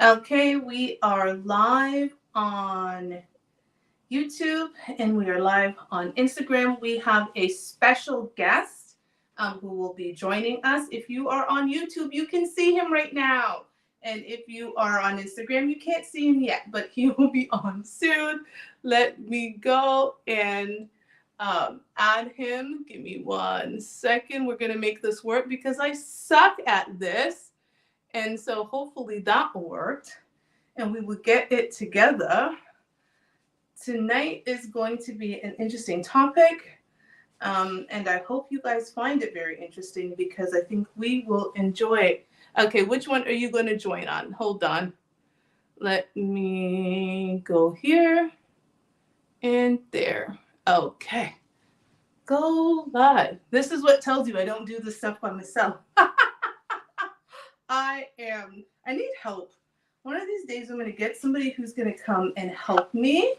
Okay, we are live on YouTube and we are live on Instagram. We have a special guest who will be joining us. If you are on YouTube, you can see him right now. And if you are on Instagram, you can't see him yet, but he will be on soon. Let me go and add him. Give me 1 second. We're going to make this work because I suck at this. And so hopefully that worked and we will get it together. Tonight is going to be an interesting topic, and I hope you guys find it very interesting because I think we will enjoy it. Okay, which one are you going to join on? Hold on. Let me go here and there. Okay, go live. This is what tells you I don't do this stuff by myself. I need help. One of these days, I'm going to get somebody who's going to come and help me.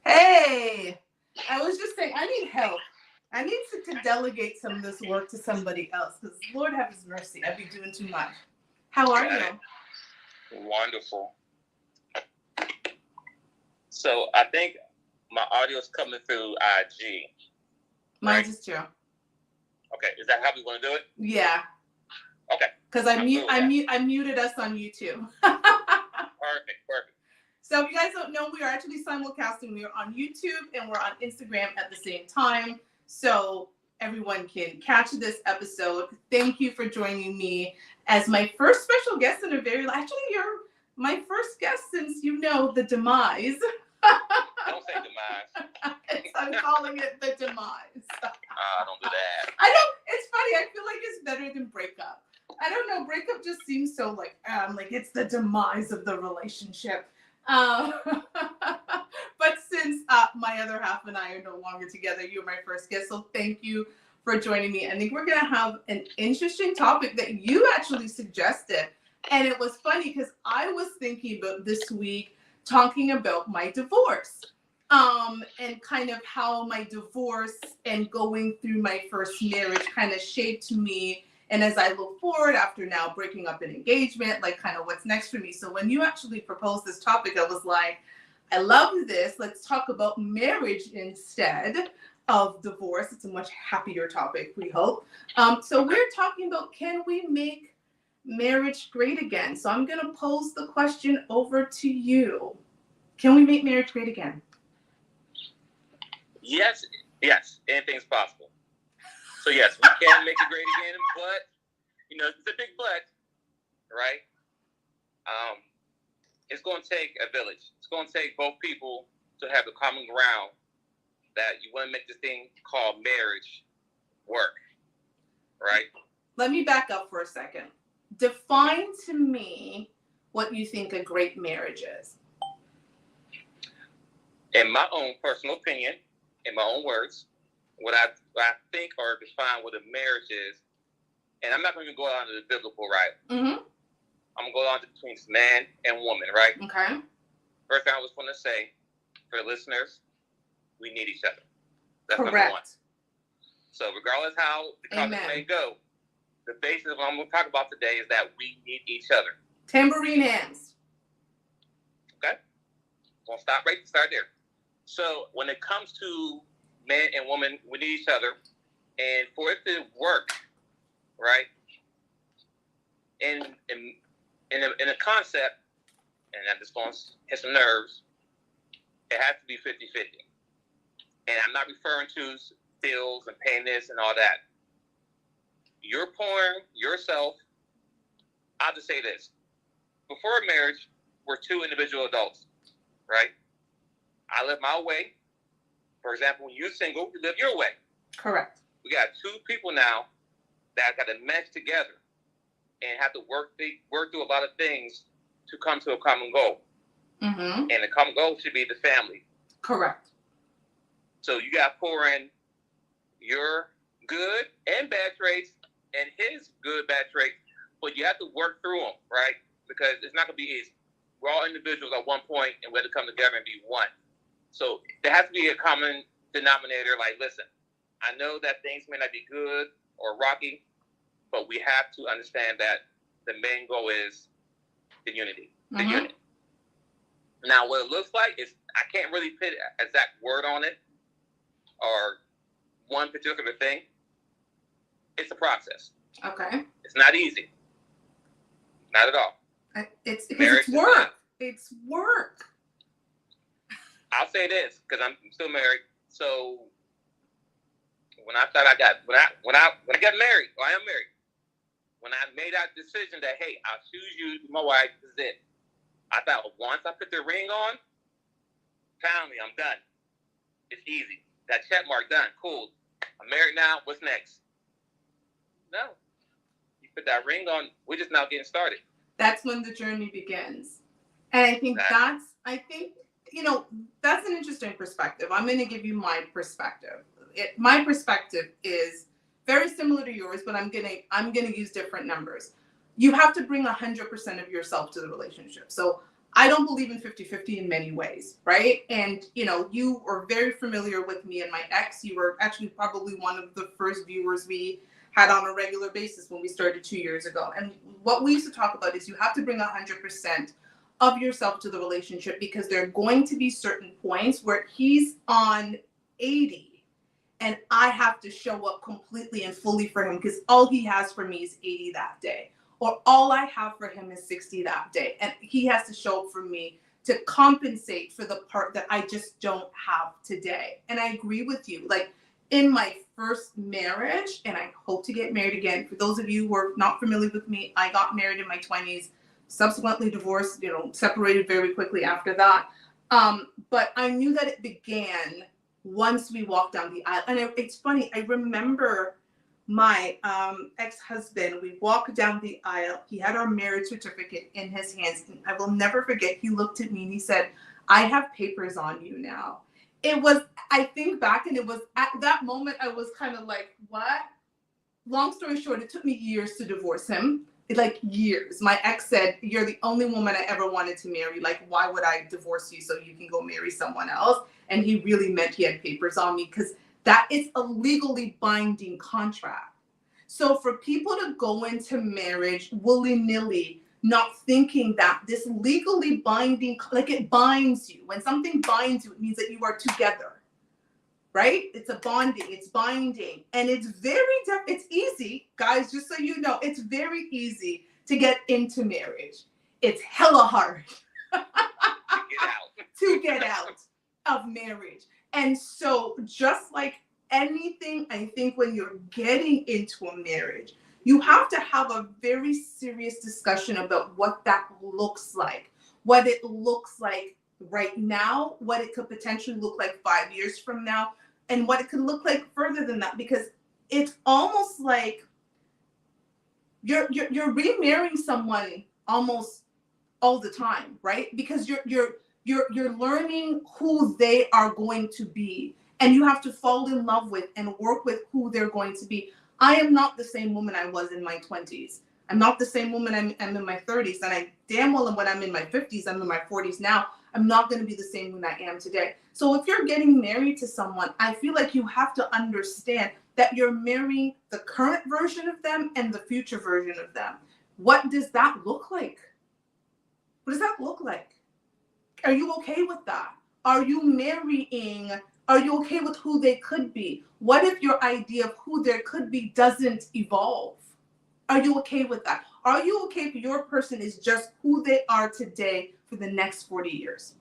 Hey, I was just saying, I need help. I need to delegate some of this work to somebody else because Lord have his mercy, I'd be doing too much. How are you? Wonderful. So I think my audio is coming through IG. Mine's just too. Okay, is that how we want to do it? Yeah. Okay. Because I muted us on YouTube. Perfect. So if you guys don't know, we are actually simulcasting. We are on YouTube and we're on Instagram at the same time. So everyone can catch this episode. Thank you for joining me as my first special guest in a very, actually you're my first guest since you know the demise. Don't say demise. I'm calling it the demise. Don't do that. I know, it's funny. I feel like it's better than breakup. I don't know. Breakup just seems so like it's the demise of the relationship. But since my other half and I are no longer together, you're my first guest. So thank you for joining me. I think we're going to have an interesting topic that you actually suggested. And it was funny because I was thinking about this week talking about my divorce. And kind of how my divorce and going through my first marriage kind of shaped me. And as I look forward after now breaking up an engagement, like kind of what's next for me. So when you actually proposed this topic, I was like, I love this. Let's talk about marriage instead of divorce. It's a much happier topic, we hope. So we're talking about, can we make marriage great again? So I'm going to pose the question over to you. Can we make marriage great again? Yes, anything's possible. So yes, we can make it great again, but it's a big but, right? It's going to take a village. It's going to take both people to have the common ground that you want to make this thing called marriage work, right? Let me back up for a second. Define to me what you think a great marriage is. In my own personal opinion, in my own words, what I think or define what a marriage is, and I'm not going to go out into the biblical, right? Mm-hmm. I'm going to go on between man and woman, right? Okay. First thing I was going to say, for the listeners, we need each other. That's correct. Number one. So regardless how the conversation may go, the basis of what I'm going to talk about today is that we need each other. Tambourine hands. Okay? We'll start there. So when it comes to man and woman, we need each other. And for it to work, right, in a concept, and I'm just going to hit some nerves, it has to be 50-50. And I'm not referring to bills and paying this and all that. You're pouring yourself. I'll just say this. Before marriage, we're two individual adults, right? I live my way. For example, when you're single, you live your way. Correct. We got two people now that got to mesh together and have to work through a lot of things to come to a common goal. Mm-hmm. And the common goal should be the family. Correct. So you got to pour in your good and bad traits and his good, bad traits, but you have to work through them, right? Because it's not going to be easy. We're all individuals at one point, and we have to come together and be one. So there has to be a common denominator, like, listen, I know that things may not be good or rocky, but we have to understand that the main goal is the unity. the unit. Now, what it looks like is, I can't really put an exact word on it or one particular thing. It's a process. Okay. It's not easy. Not at all. It's because it's work. It's work. I'll say this, because I'm still married. So when I thought I got when I got married, or I am married, when I made that decision that, hey, I'll choose you, my wife, this is it. I thought, once I put the ring on, finally I'm done. It's easy. That check mark done. Cool. I'm married now. What's next? No. You put that ring on, we're just now getting started. That's when the journey begins. And I think that's an interesting perspective. I'm going to give you my perspective. My perspective is very similar to yours, but I'm gonna use different numbers. You have to bring 100% of yourself to the relationship. So I don't believe in 50-50 in many ways, right? And you are very familiar with me and my ex. You were actually probably one of the first viewers we had on a regular basis when we started 2 years ago. And what we used to talk about is you have to bring 100% of yourself to the relationship, because there are going to be certain points where he's on 80 and I have to show up completely and fully for him, because all he has for me is 80 that day, or all I have for him is 60 that day. And he has to show up for me to compensate for the part that I just don't have today. And I agree with you. Like, in my first marriage, and I hope to get married again. For those of you who are not familiar with me, I got married in my 20s, subsequently divorced, separated very quickly after that. But I knew that it began once we walked down the aisle. And it's funny, I remember my ex-husband, we walked down the aisle. He had our marriage certificate in his hands. And I will never forget, he looked at me and he said, "I have papers on you now." It was, I think back, and it was at that moment, I was kind of like, what? Long story short, it took me years to divorce him. Like, years. My ex said, "You're the only woman I ever wanted to marry. Like, why would I divorce you so you can go marry someone else?" And he really meant he had papers on me, because that is a legally binding contract. So for people to go into marriage willy-nilly, not thinking that this legally binding, like, it binds you. When something binds you, it means that you are together. Right? It's a bonding, it's binding. And it's it's easy, guys, just so you know, it's very easy to get into marriage. It's hella hard to get out of marriage. And so, just like anything, I think when you're getting into a marriage, you have to have a very serious discussion about what that looks like, what it looks like right now, what it could potentially look like 5 years from now, and what it could look like further than that, because it's almost like you're remarrying someone almost all the time, right? Because you're learning who they are going to be, and you have to fall in love with and work with who they're going to be. I am not the same woman I was in my 20s. I'm not the same woman I'm in my 30s, and I damn well, when I'm in my 50s, I'm in my 40s now, I'm not going to be the same woman I am today. So if you're getting married to someone, I feel like you have to understand that you're marrying the current version of them and the future version of them. What does that look like? What does that look like? Are you okay with that? Are you okay with who they could be? What if your idea of who there could be doesn't evolve? Are you okay with that? Are you okay if your person is just who they are today for the next 40 years?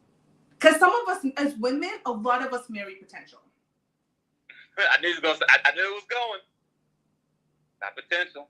Because some of us, as women, a lot of us marry potential. I knew it was going. Not potential.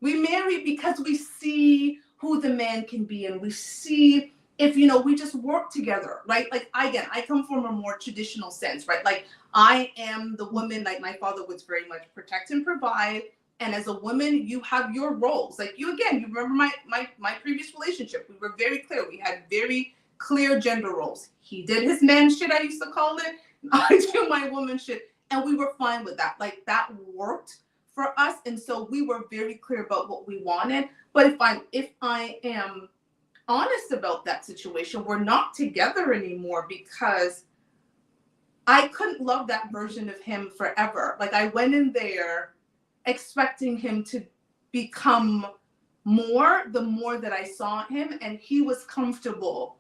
We marry because we see who the man can be, and we see if, we just work together, right? Like, I come from a more traditional sense, right? Like, I am the woman, like my father was very much protect and provide. And as a woman, you have your roles. Like, you remember my previous relationship. We were very clear. We had very clear gender roles. He did his man shit, I used to call it. I do my woman shit. And we were fine with that. Like, that worked for us. And so we were very clear about what we wanted. But if I am honest about that situation, we're not together anymore, because I couldn't love that version of him forever. Like, I went in there expecting him to become more the more that I saw him, and he was comfortable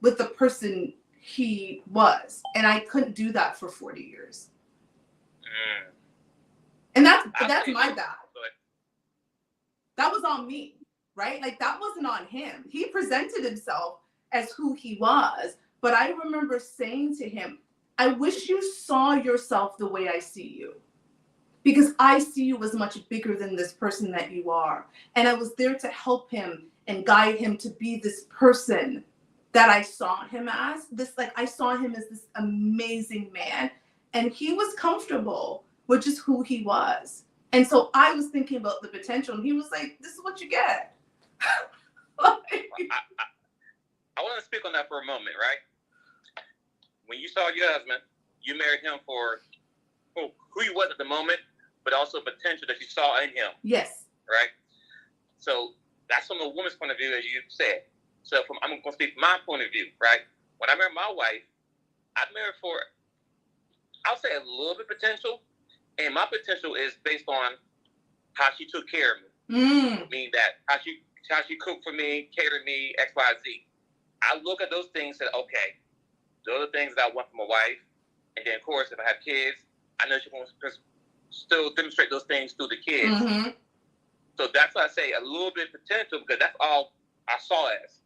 with the person he was. And I couldn't do that for 40 years. And that's my bad. That was on me, right? Like, that wasn't on him. He presented himself as who he was. But I remember saying to him, I wish you saw yourself the way I see you. Because I see you as much bigger than this person that you are. And I was there to help him and guide him to be this person that I saw him as. I saw him as this amazing man. And he was comfortable with just who he was. And so I was thinking about the potential, and he was like, this is what you get. I want to speak on that for a moment, right? When you saw your husband, you married him for who he was at the moment, but also potential that you saw in him. Yes. Right? So that's from a woman's point of view, as you said. So I'm going to speak from my point of view, right? When I married my wife, I married for, I'll say a little bit potential. And my potential is based on how she took care of me. Meaning that how she cooked for me, catered me, X, Y, Z. I look at those things and say, okay, those are the things that I want from a wife. And then, of course, if I have kids, I know she's going to still demonstrate those things through the kids. Mm-hmm. So that's why I say a little bit of potential, because that's all I saw as.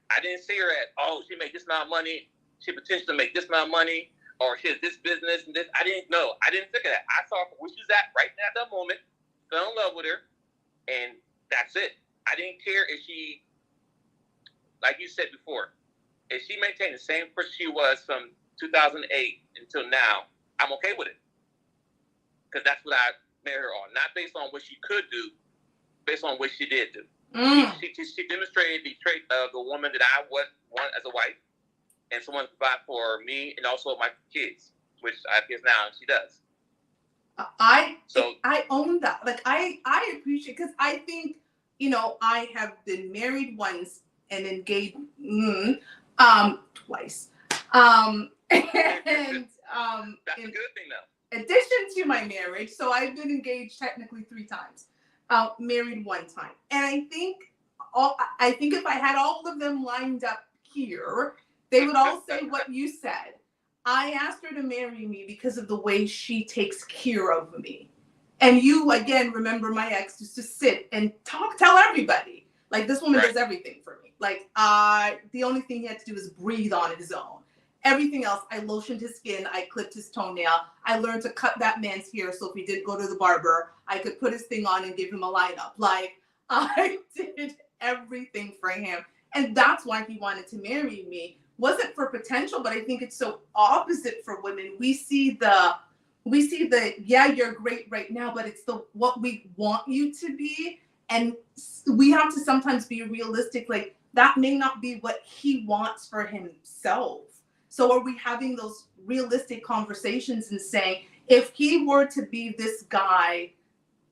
I didn't see her as, oh, she made this amount of money, she potentially make this amount of money, or she has this business and this. I didn't know. I didn't think of that. I saw where she's at right now at that moment, fell in love with her, and that's it. I didn't care if she, like you said before, if she maintained the same person she was from 2008 until now, I'm okay with it. Because that's what I married her on. Not based on what she could do, based on what she did do. She demonstrated the trait of the woman that I want as a wife, and someone to provide for me and also my kids, which I have kids now, and she does. I own that. Like, I appreciate, because I think, I have been married once and engaged twice. And that's a good thing, though. Addition to my marriage, so I've been engaged technically 3 times, married 1 time, and I think if I had all of them lined up here, they would all say what you said. I asked her to marry me because of the way she takes care of me. And you, again, remember my ex used to sit and tell everybody, like, this woman does everything for me. Like, the only thing he had to do was breathe on his own. Everything else, I lotioned his skin, I clipped his toenail, I learned to cut that man's hair so if he didn't go to the barber, I could put his thing on and give him a lineup. Like, I did everything for him. And that's why he wanted to marry me. Wasn't for potential, but I think it's so opposite for women. We see the yeah, you're great right now, but it's the what we want you to be. And we have to sometimes be realistic. Like, that may not be what he wants for himself. So are we having those realistic conversations and saying, if he were to be this guy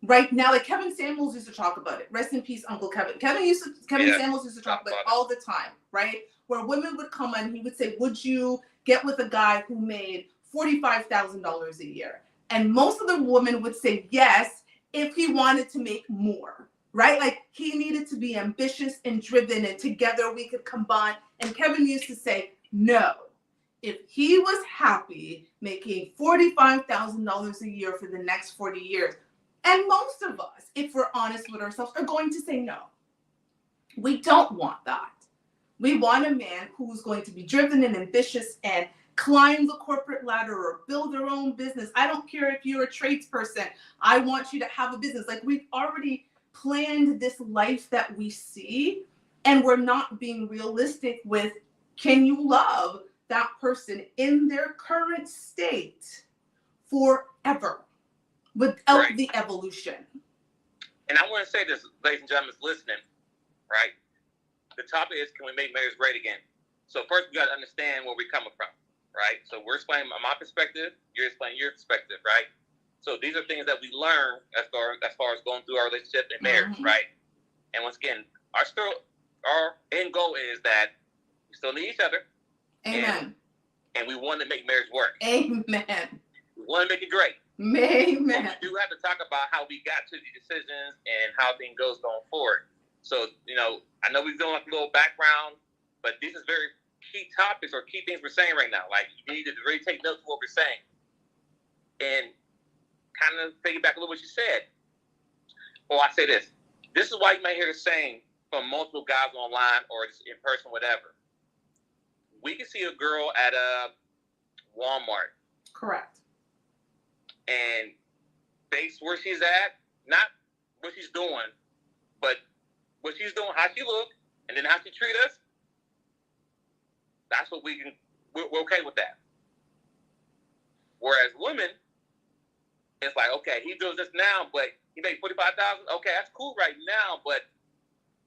right now, like Kevin Samuels used to talk about it. Rest in peace, Uncle Kevin. Kevin Samuels used to talk about it all the time, right? Where women would come on, he would say, would you get with a guy who made $45,000 a year? And most of the women would say yes, if he wanted to make more, right? Like, he needed to be ambitious and driven, and together we could combine. And Kevin used to say, no. If he was happy making $45,000 a year for the next 40 years, and most of us, if we're honest with ourselves, are going to say no. We don't want that. We want a man who's going to be driven and ambitious and climb the corporate ladder or build their own business. I don't care if you're a tradesperson. I want you to have a business. Like, we've already planned this life that we see, and we're not being realistic with, can you love that person in their current state forever without the evolution? And I want to say this, ladies and gentlemen listening, right? The topic is, can we make marriage great again? So first, we got to understand where we're coming from, right? So we're explaining my perspective, you're explaining your perspective, right? So these are things that we learn as far as going through our relationship and marriage, right? And once again, our end goal is that we still need each other. Amen. And we want to make marriage work. Amen. We want to make it great. Amen. But we do have to talk about how we got to the decisions and how things goes going forward. So, I know we're doing like a little background, but these is very key topics or key things we're saying right now. Like, you need to really take notes of what we're saying. And kind of piggyback a little what you said. Or I say this. This is why you might hear the saying from multiple guys online or just in person, whatever. We can see a girl at a Walmart. Correct. And based where she's at, not what she's doing, but what she's doing, how she look, and then how she treat us, that's what we're okay with that. Whereas women, it's like, okay, he does this now, but he makes $45,000. Okay, that's cool right now, but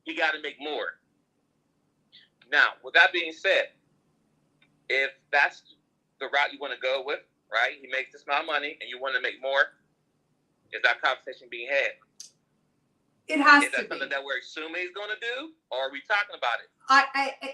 he got to make more. Now, with that being said, if that's the route you want to go with, right? He makes this amount of money, and you want to make more. Is that conversation being had? It has to be. Is that something that we're assuming he's going to do, or are we talking about it?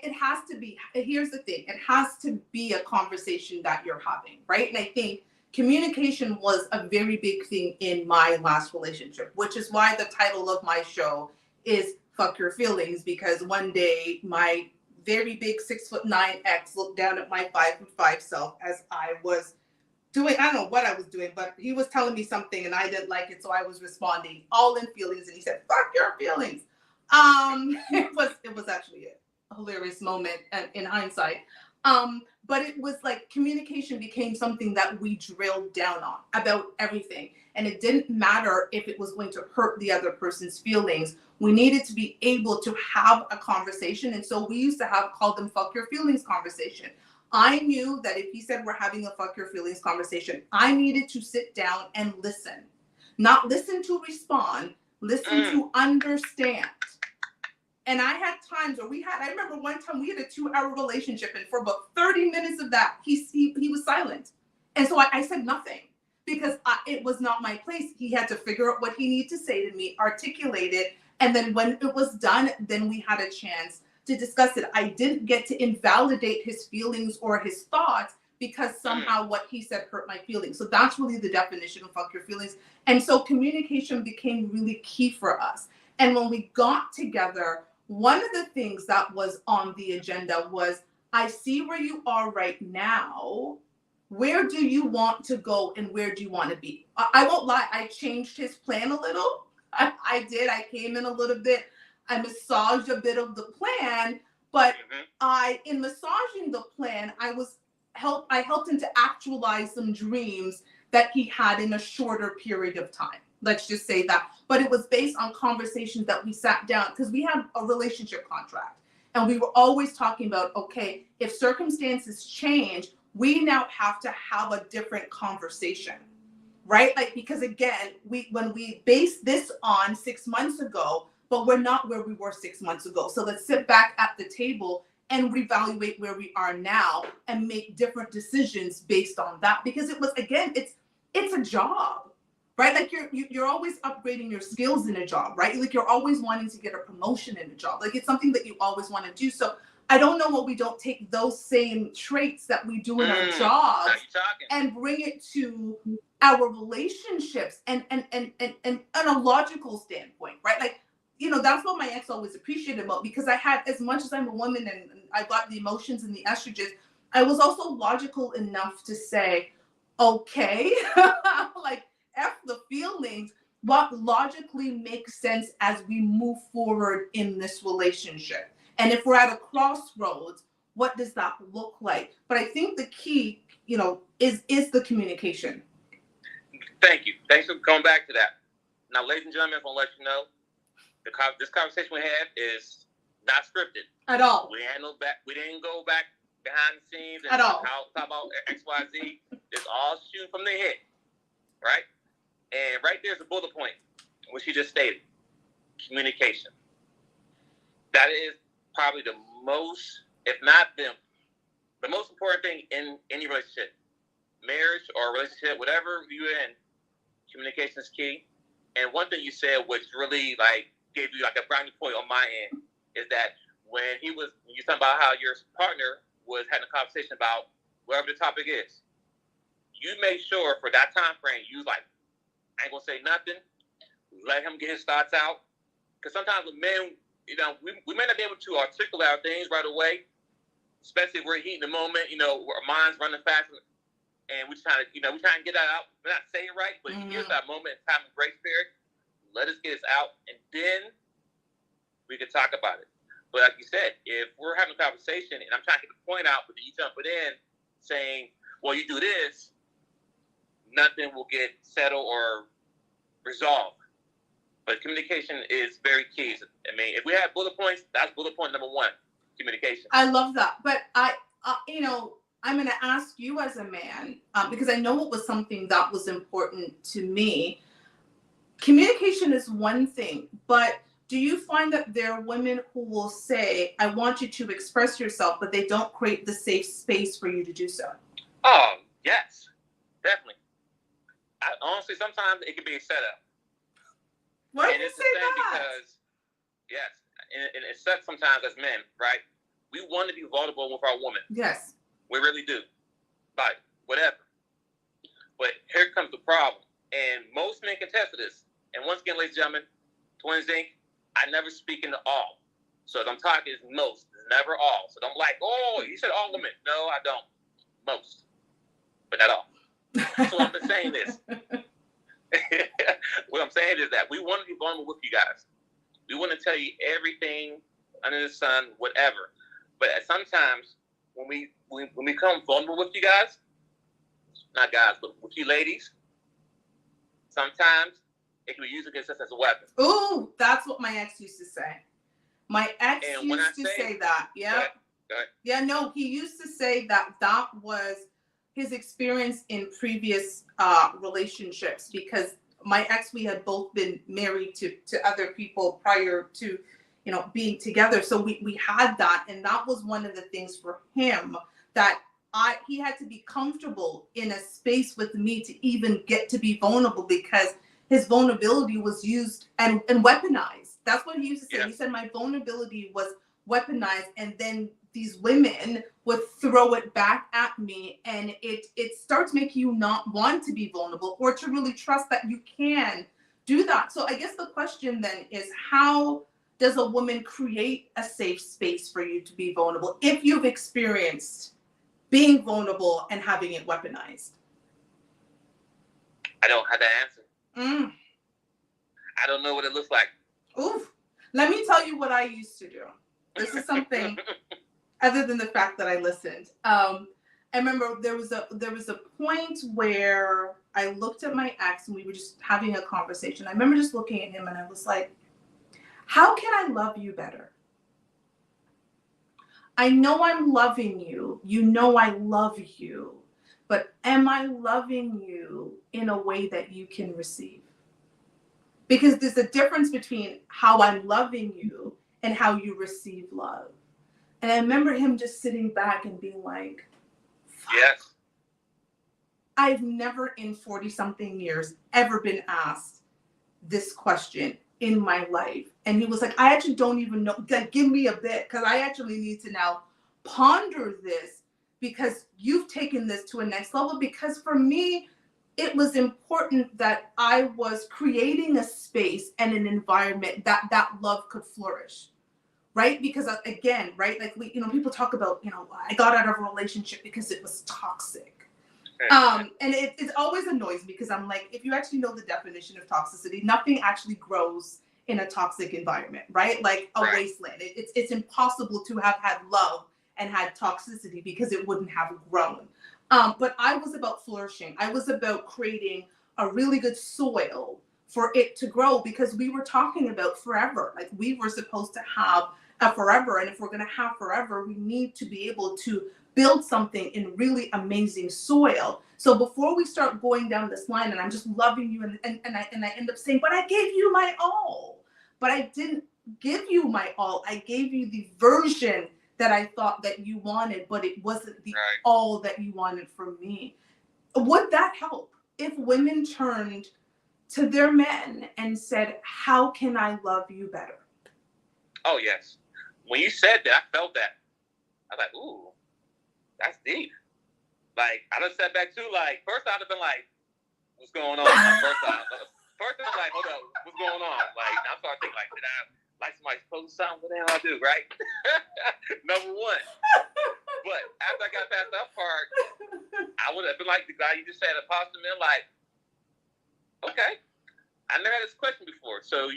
It has to be. Here's the thing. It has to be a conversation that you're having, right? And I think communication was a very big thing in my last relationship, which is why the title of my show is Fuck Your Feelings, because one day my very big 6'9" ex looked down at my 5'5" self as I was doing, I don't know what I was doing, but he was telling me something and I didn't like it, so I was responding all in feelings, and he said, "Fuck your feelings." It was actually a hilarious moment in hindsight. But it was like communication became something that we drilled down on about everything. And it didn't matter if it was going to hurt the other person's feelings. We needed to be able to have a conversation. And so we used to call them fuck your feelings conversation. I knew that if he said we're having a fuck your feelings conversation, I needed to sit down and listen. Not listen to respond, listen to understand. And I had times where I remember one time we had a 2-hour relationship, and for about 30 minutes of that, he was silent. And so I said nothing because it was not my place. He had to figure out what he needed to say to me, articulate it. And then when it was done, then we had a chance to discuss it. I didn't get to invalidate his feelings or his thoughts because somehow what he said hurt my feelings. So that's really the definition of fuck your feelings. And so communication became really key for us. And when we got together, one of the things that was on the agenda was, I see where you are right now. Where do you want to go and where do you want to be? I won't lie, I changed his plan a little. I did. I came in a little bit. I massaged a bit of the plan, but in massaging the plan, I helped him to actualize some dreams that he had in a shorter period of time. Let's just say that. But it was based on conversations that we sat down, because we had a relationship contract. And we were always talking about, okay, if circumstances change, we now have to have a different conversation, right? Like, because again, when we base this on 6 months ago, but we're not where we were 6 months ago. So let's sit back at the table and reevaluate where we are now and make different decisions based on that. Because it was, again, it's a job. Right? Like you're always upgrading your skills in a job, right? Like you're always wanting to get a promotion in a job. Like it's something that you always want to do. So I don't know what we don't take those same traits that we do in our jobs and bring it to our relationships and on a logical standpoint, right? Like, that's what my ex always appreciated about, because I had, as much as I'm a woman and I got the emotions and the estrogens, I was also logical enough to say, okay, like, F the feelings, what logically makes sense as we move forward in this relationship. And if we're at a crossroads, what does that look like? But I think the key, is the communication. Thank you. Thanks for going back to that. Now, ladies and gentlemen, I want to let you know, this conversation we had is not scripted. At all. We didn't go back behind the scenes and at all. Talk about X, Y, Z. It's all shooting from the head, right? And right there's a bullet point, which you just stated, communication. That is probably the most, if not the most important thing in any relationship. Marriage or relationship, whatever you're in, communication is key. And one thing you said, which really gave you a brownie point on my end, is that when you're talking about how your partner was having a conversation about whatever the topic is, you made sure for that time frame, you was like, I ain't gonna say nothing. Let him get his thoughts out. Because sometimes with men, we may not be able to articulate our things right away, especially if we're heating the moment, our minds running fast, and we trying to get that out. We're not saying it right, but here's that moment in time and grace period. Let us get this out, and then we can talk about it. But like you said, if we're having a conversation and I'm trying to get the point out, but then you jump it in saying, well, you do this, nothing will get settled or resolved. But communication is very key. I mean, if we have bullet points, that's bullet point number 1, communication. I love that. But I'm going to ask you as a man, because I know it was something that was important to me. Communication is one thing, but do you find that there are women who will say, I want you to express yourself, but they don't create the safe space for you to do so? Oh, yes, definitely. Honestly, sometimes it can be a setup. Why do you say that? Because, yes, and it sucks sometimes as men, right? We want to be vulnerable with our woman. Yes. We really do. Like, whatever. But here comes the problem. And most men can attest to this. And once again, ladies and gentlemen, Twins Inc., I never speak into all. So if I'm talking, it's most. It's never all. So don't like, oh, you said all women. No, I don't. Most. But not all. So I'm just saying this. What I'm saying is that we want to be vulnerable with you guys. We want to tell you everything under the sun, whatever. But sometimes when we become vulnerable with you guys, not guys, but with you ladies, sometimes it can be used against us as a weapon. Ooh, that's what my ex used to say. My ex used to say that. Yeah. Go ahead. Yeah, no, he used to say that was his experience in previous relationships, because my ex, we had both been married to other people prior to, being together. So we had that. And that was one of the things for him, that he had to be comfortable in a space with me to even get to be vulnerable, because his vulnerability was used and weaponized. That's what he used to say. Yeah. He said my vulnerability was weaponized, and then these women would throw it back at me, and it starts making you not want to be vulnerable or to really trust that you can do that. So I guess the question then is, how does a woman create a safe space for you to be vulnerable if you've experienced being vulnerable and having it weaponized? I don't have the answer. I don't know what it looks like. Oof. Let me tell you what I used to do. This is something other than the fact that I listened. I remember there was a point where I looked at my ex and we were just having a conversation. I remember just looking at him and I was like, how can I love you better? I know I'm loving you. You know I love you. But am I loving you in a way that you can receive? Because there's a difference between how I'm loving you and how you receive love. And I remember him just sitting back and being like, fuck. Yes. I've never in 40-something years ever been asked this question in my life. And he was like, I actually don't even know. Like, give me a bit, because I actually need to now ponder this, because you've taken this to a next level. Because for me, it was important that I was creating a space and an environment that love could flourish, right? Because again, right, like people talk about, I got out of a relationship because it was toxic. And it always annoys me, because I'm like, if you actually know the definition of toxicity, nothing actually grows in a toxic environment, right? Like a wasteland. It's impossible to have had love and had toxicity, because it wouldn't have grown. But I was about flourishing. I was about creating a really good soil for it to grow, because we were talking about forever. Like, we were supposed to have a forever. And if we're going to have forever, we need to be able to build something in really amazing soil. So before we start going down this line and I'm just loving you and I end up saying, but I gave you my all. But I didn't give you my all. I gave you the version that I thought that you wanted, but it wasn't the all that you wanted from me. Would that help if women turned to their men and said, how can I love you better? Oh, yes. When you said that, I felt that. I was like, ooh, that's deep. Like, I just sat back too. Like, first I'd have been like, what's going on? First I was like, hold up, what's going on? Like, I started thinking, like, like somebody's posting something, what the hell I do, right? Number one. But after I got past that part, I would have been like the guy you just said, Apostle Man, like, okay, I never had this question before. So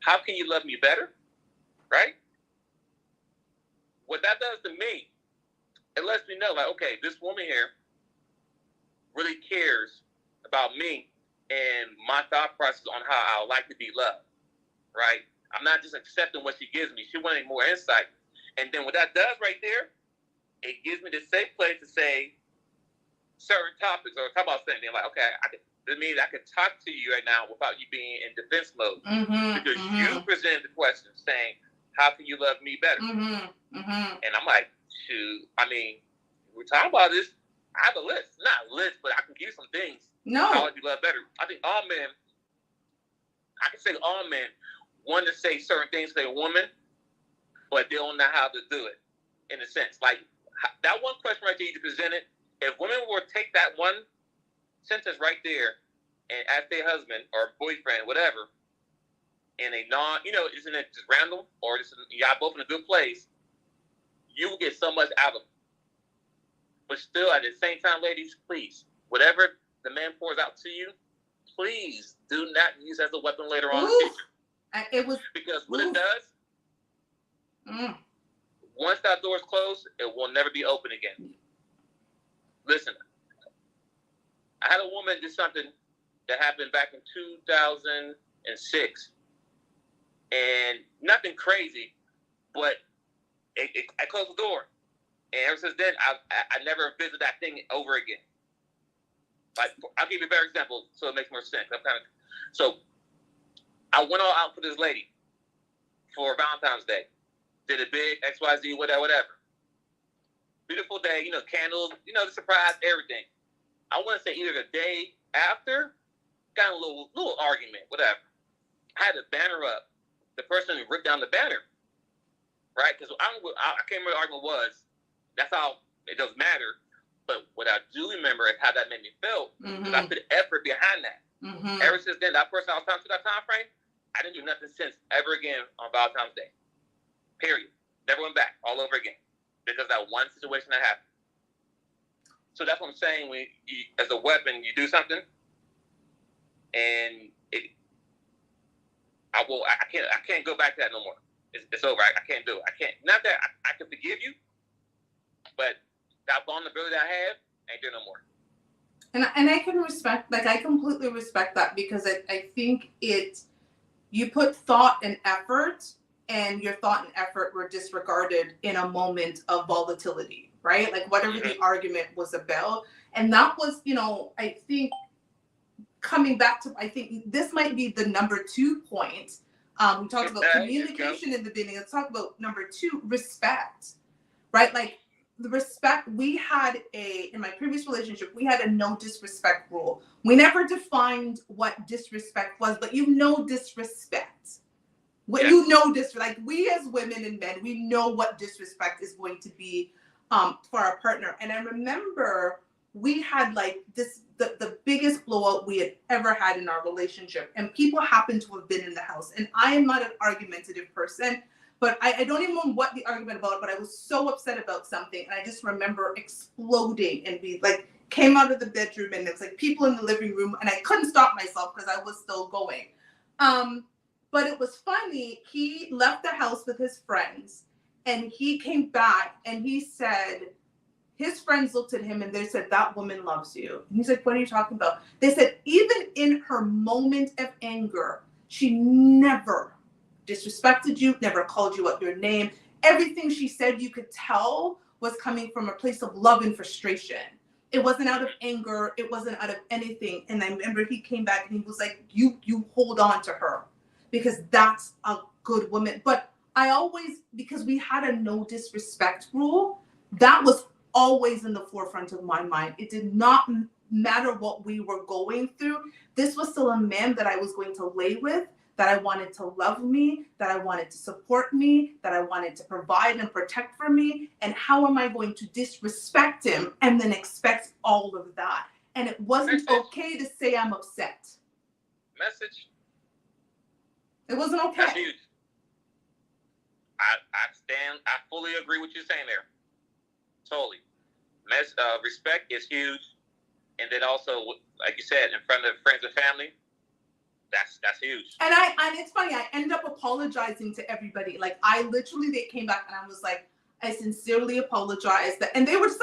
how can you love me better, right? What that does to me, it lets me know, like, okay, this woman here really cares about me and my thought process on how I would like to be loved, right? I'm not just accepting what she gives me. She wanted more insight. And then what that does right there, it gives me the safe place to say certain topics or talk about something like, okay, that means I can talk to you right now without you being in defense mode. Because you presented the question saying, how can you love me better? And I'm like, shoot, I mean, we're talking about this. I have a list. Not a list, but I can give you some things. No. How would you love better? I think all men, I can say all men want to say certain things to a woman, but they don't know how to do it, in a sense. Like, that one question right there you presented, if women were to take that one sentence right there and ask their husband or boyfriend, whatever, in a isn't it just random or just y'all both in a good place, you will get so much out of them. But still, at the same time, ladies, please, whatever the man pours out to you, please do not use as a weapon later on in the future. Because what it does, once that door is closed, it will never be open again. Listen, I had a woman do something that happened back in 2006. And nothing crazy, but I closed the door. And ever since then, I never visited that thing over again. Like, I'll give you a better example so it makes more sense. So I went all out for this lady for Valentine's Day. Did a big XYZ, whatever. Beautiful day, candles, the surprise, everything. I want to say either the day after, got a little argument, whatever. I had the banner up. The person ripped down the banner, right? Because I can't remember what the argument was. That's how it doesn't matter. But what I do remember is how that made me feel. Because I put effort behind that. Ever since then, that person I was talking to that time frame, I didn't do nothing since ever again on Valentine's Day. Period. Never went back all over again. Because that one situation that happened. So that's what I'm saying. When as a weapon, you do something, and I can't go back to that no more. It's over. I can't do it. I can't. Not that I can forgive you, but that vulnerability I have ain't there no more. And I can respect, I completely respect that, because I think you put thought and effort, and your thought and effort were disregarded in a moment of volatility, right? Like, whatever the argument was about. And that was, I think, coming back to, I think this might be the number 2 point. We talked about communication in the beginning. Let's talk about number 2, respect, right? Like, the respect we had in my previous relationship, we had a no disrespect rule. We never defined what disrespect was, but disrespect. Like, we as women and men, we know what disrespect is going to be for our partner. And I remember we had like the biggest blowout we had ever had in our relationship, and people happened to have been in the house. And I am not an argumentative person, but I don't even know what the argument about, but I was so upset about something. And I just remember exploding, and we like came out of the bedroom, and it was like people in the living room, and I couldn't stop myself because I was still going. But it was funny. He left the house with his friends, and he came back, and he said, his friends looked at him and they said, "That woman loves you." And he's like, "What are you talking about?" They said, even in her moment of anger, she never disrespected you, never called you out your name. Everything she said, you could tell, was coming from a place of love and frustration. It wasn't out of anger. It wasn't out of anything. And I remember he came back and he was like, you hold on to her, because that's a good woman. But I always, because we had a no disrespect rule, that was always in the forefront of my mind. It did not matter what we were going through. This was still a man that I was going to lay with, that I wanted to love me, that I wanted to support me, that I wanted to provide and protect for me. And how am I going to disrespect him and then expect all of that? And it wasn't okay to say I'm upset. Message. It wasn't okay. That's huge. I fully agree with you saying there. Totally. Respect is huge. And then also, like you said, in front of friends and family, that's huge. And it's funny, I end up apologizing to everybody. Like, they came back and I was like, I sincerely apologize. And they were just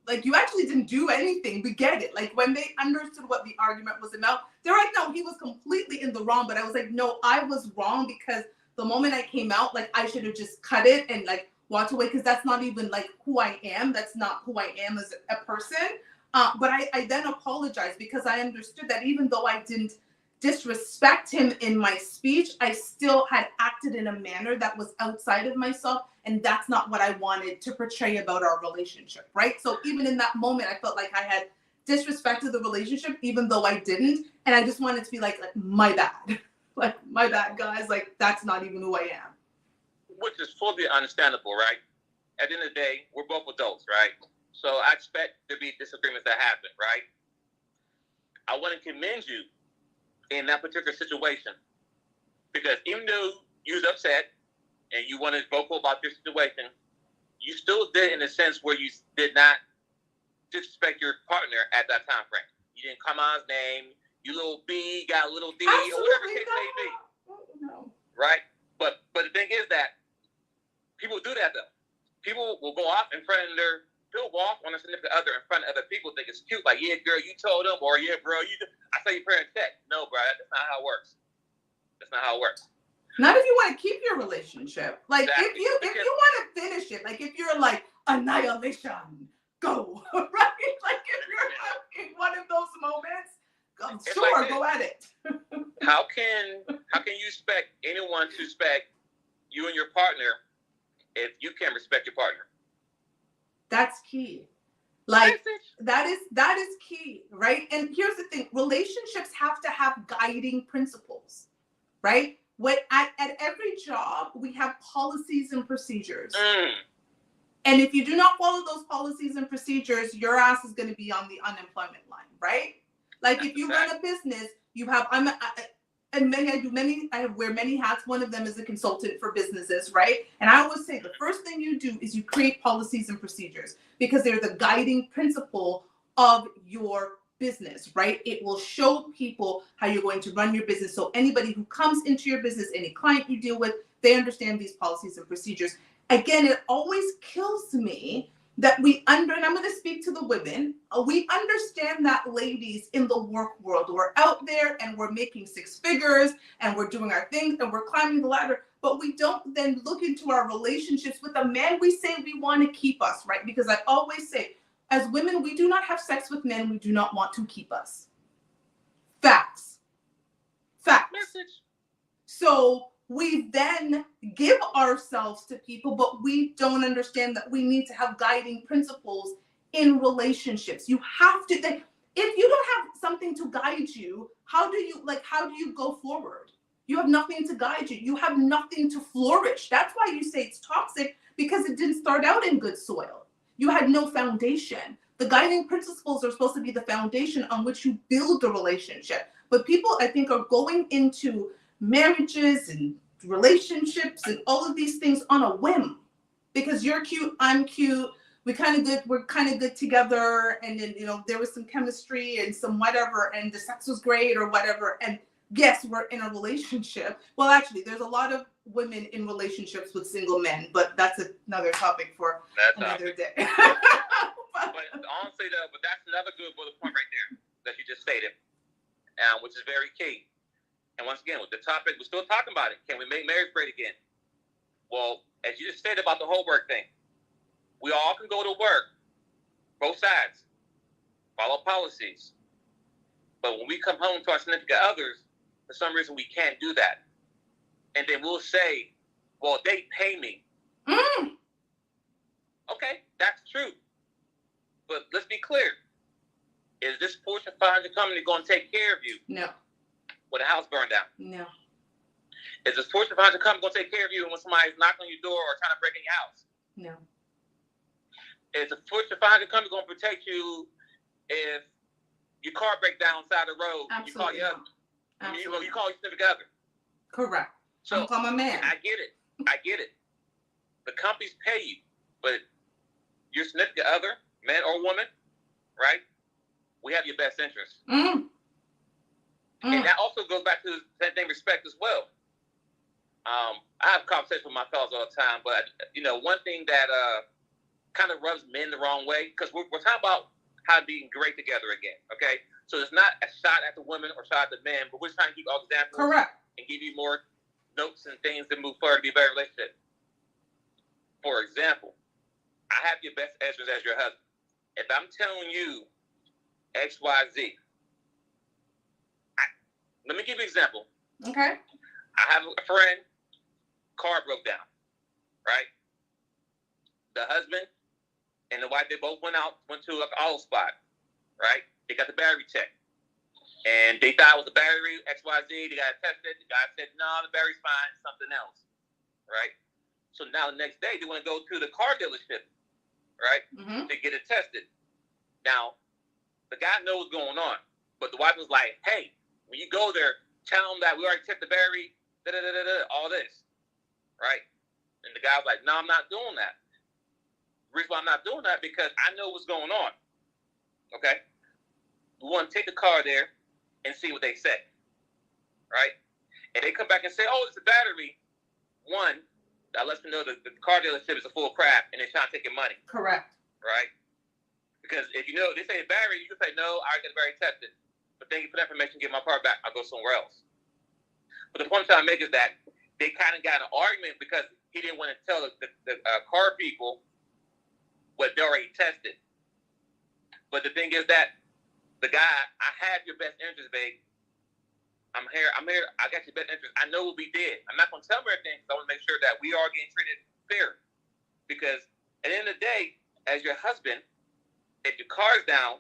like, you actually didn't do anything. We get it. Like, when they understood what the argument was about, they're like, no, he was completely in the wrong. But I was like, no, I was wrong, because the moment I came out, like, I should have just cut it and like walked away, because that's not even like who I am. That's not who I am as a person. But I then apologized, because I understood that even though I didn't disrespect him in my speech, I still had acted in a manner that was outside of myself, and that's not what I wanted to portray about our relationship, right? So even in that moment, I felt like I had disrespected the relationship, even though I didn't, and I just wanted to be like my bad. Like, my bad, guys. Like, that's not even who I am. Which is fully understandable, right? At the end of the day, we're both adults, right? So I expect there to be disagreements that happen, right? I want to commend you in that particular situation, because even though you was upset and you wanted vocal about your situation, you still did in a sense where you did not disrespect your partner at that time frame. You didn't come on his name. You little B got a little D, Absolutely, or whatever the case may be. No. Right? But the thing is that people do that though. People will go off in front of they'll go off on a significant other in front of other people, think it's cute. Like, yeah, girl, you told them, or yeah, bro, I saw your parents check. No, bro, that's not how it works. That's not how it works. Not if you want to keep your relationship. Like, exactly. if you want to finish it, like if you're like annihilation, go, right? Like, if you're having one of those moments, sure, like, go at it. How can you expect anyone to respect you and your partner if you can't respect your partner? That's key. Like, that is key, right? And here's the thing: relationships have to have guiding principles, right? At every job, we have policies and procedures. And if you do not follow those policies and procedures, your ass is going to be on the unemployment line, right? Like, if you run a business, you have, I wear many hats. One of them is a consultant for businesses, right? And I always say the first thing you do is you create policies and procedures, because they're the guiding principle of your business, right? It will show people how you're going to run your business. So anybody who comes into your business, any client you deal with, they understand these policies and procedures. Again, it always kills me that and I'm going to speak to the women, we understand that, ladies, in the work world, we're out there and we're making six figures and we're doing our things and we're climbing the ladder, but we don't then look into our relationships with the men we say we want to keep us, right? Because I always say, as women, we do not have sex with men we do not want to keep us. Facts. Message. So we then give ourselves to people, but we don't understand that we need to have guiding principles in relationships. You have to, if you don't have something to guide you, how do you go forward? You have nothing to guide you. You have nothing to flourish. That's why you say it's toxic, because it didn't start out in good soil. You had no foundation. The guiding principles are supposed to be the foundation on which you build a relationship. But people, I think, are going into marriages and relationships and all of these things on a whim, because you're cute, I'm cute, we're kind of good together, and then there was some chemistry and some whatever, and the sex was great or whatever, and yes, we're in a relationship. Well, actually, there's a lot of women in relationships with single men, but that's another topic for another day. But honestly, though, but that's another good bullet point right there that you just stated, which is very key. And once again, with the topic, we're still talking about it. Can we make marriage great again? Well, as you just stated about the whole work thing, we all can go to work, both sides, follow policies. But when we come home to our significant others, for some reason we can't do that. And then we'll say, well, they pay me. Okay, that's true. But let's be clear. Is this Fortune 500 company going to take care of you? No. When the house burned down? No. Is this Fortune 500 company going to take care of you when somebody's knocking on your door or trying to break in your house? No. Is the Fortune 500 company going to protect you if your car breaks down on the side of the road? Absolutely. You call your husband. You call your significant other. Correct. So I'm a man. I get it. the companies pay you, but your significant other, man or woman, right? We have your best interest. And that also goes back to the same thing, respect as well. I have conversations with my fellows all the time, but one thing that kind of rubs men the wrong way, because we're talking about how being great together again, okay? So it's not a shot at the women or shot at the men, but we're trying to keep all examples. Correct. And give you more notes and things to move forward to be a better relationship. For example, I have your best interest as your husband. If I'm telling you X, Y, Z, let me give you an example. Okay. I have a friend, car broke down, right? The husband and the wife, they both went to like an auto spot, right? They got the battery checked. And they thought it was the battery, XYZ. They got it tested. The guy said, no, the battery's fine, something else, right? So now the next day, they want to go to the car dealership, right, to get it tested. Now, the guy knows what's going on, but the wife was like, hey, when you go there, tell them that we already checked the battery, all this, right? And the guy was like, no, I'm not doing that. The reason why I'm not doing that because I know what's going on, okay? We want to take the car there and see what they say, right? And they come back and say, oh, it's a battery. One, that lets me know that the car dealership is a full crap and they're trying to take your money. Correct. Right? Because if you know, they say battery, you can say, no, I already got the battery tested. But thank you for the information, get my car back, I'll go somewhere else. But the point I'm trying to make is that they kind of got an argument because he didn't want to tell the car people what they already tested. But the thing is that the guy, I have your best interest, babe. I'm here. I got your best interest. I know what we did. I'm not going to tell him everything because I want to make sure that we are getting treated fair. Because at the end of the day, as your husband, if your car's down,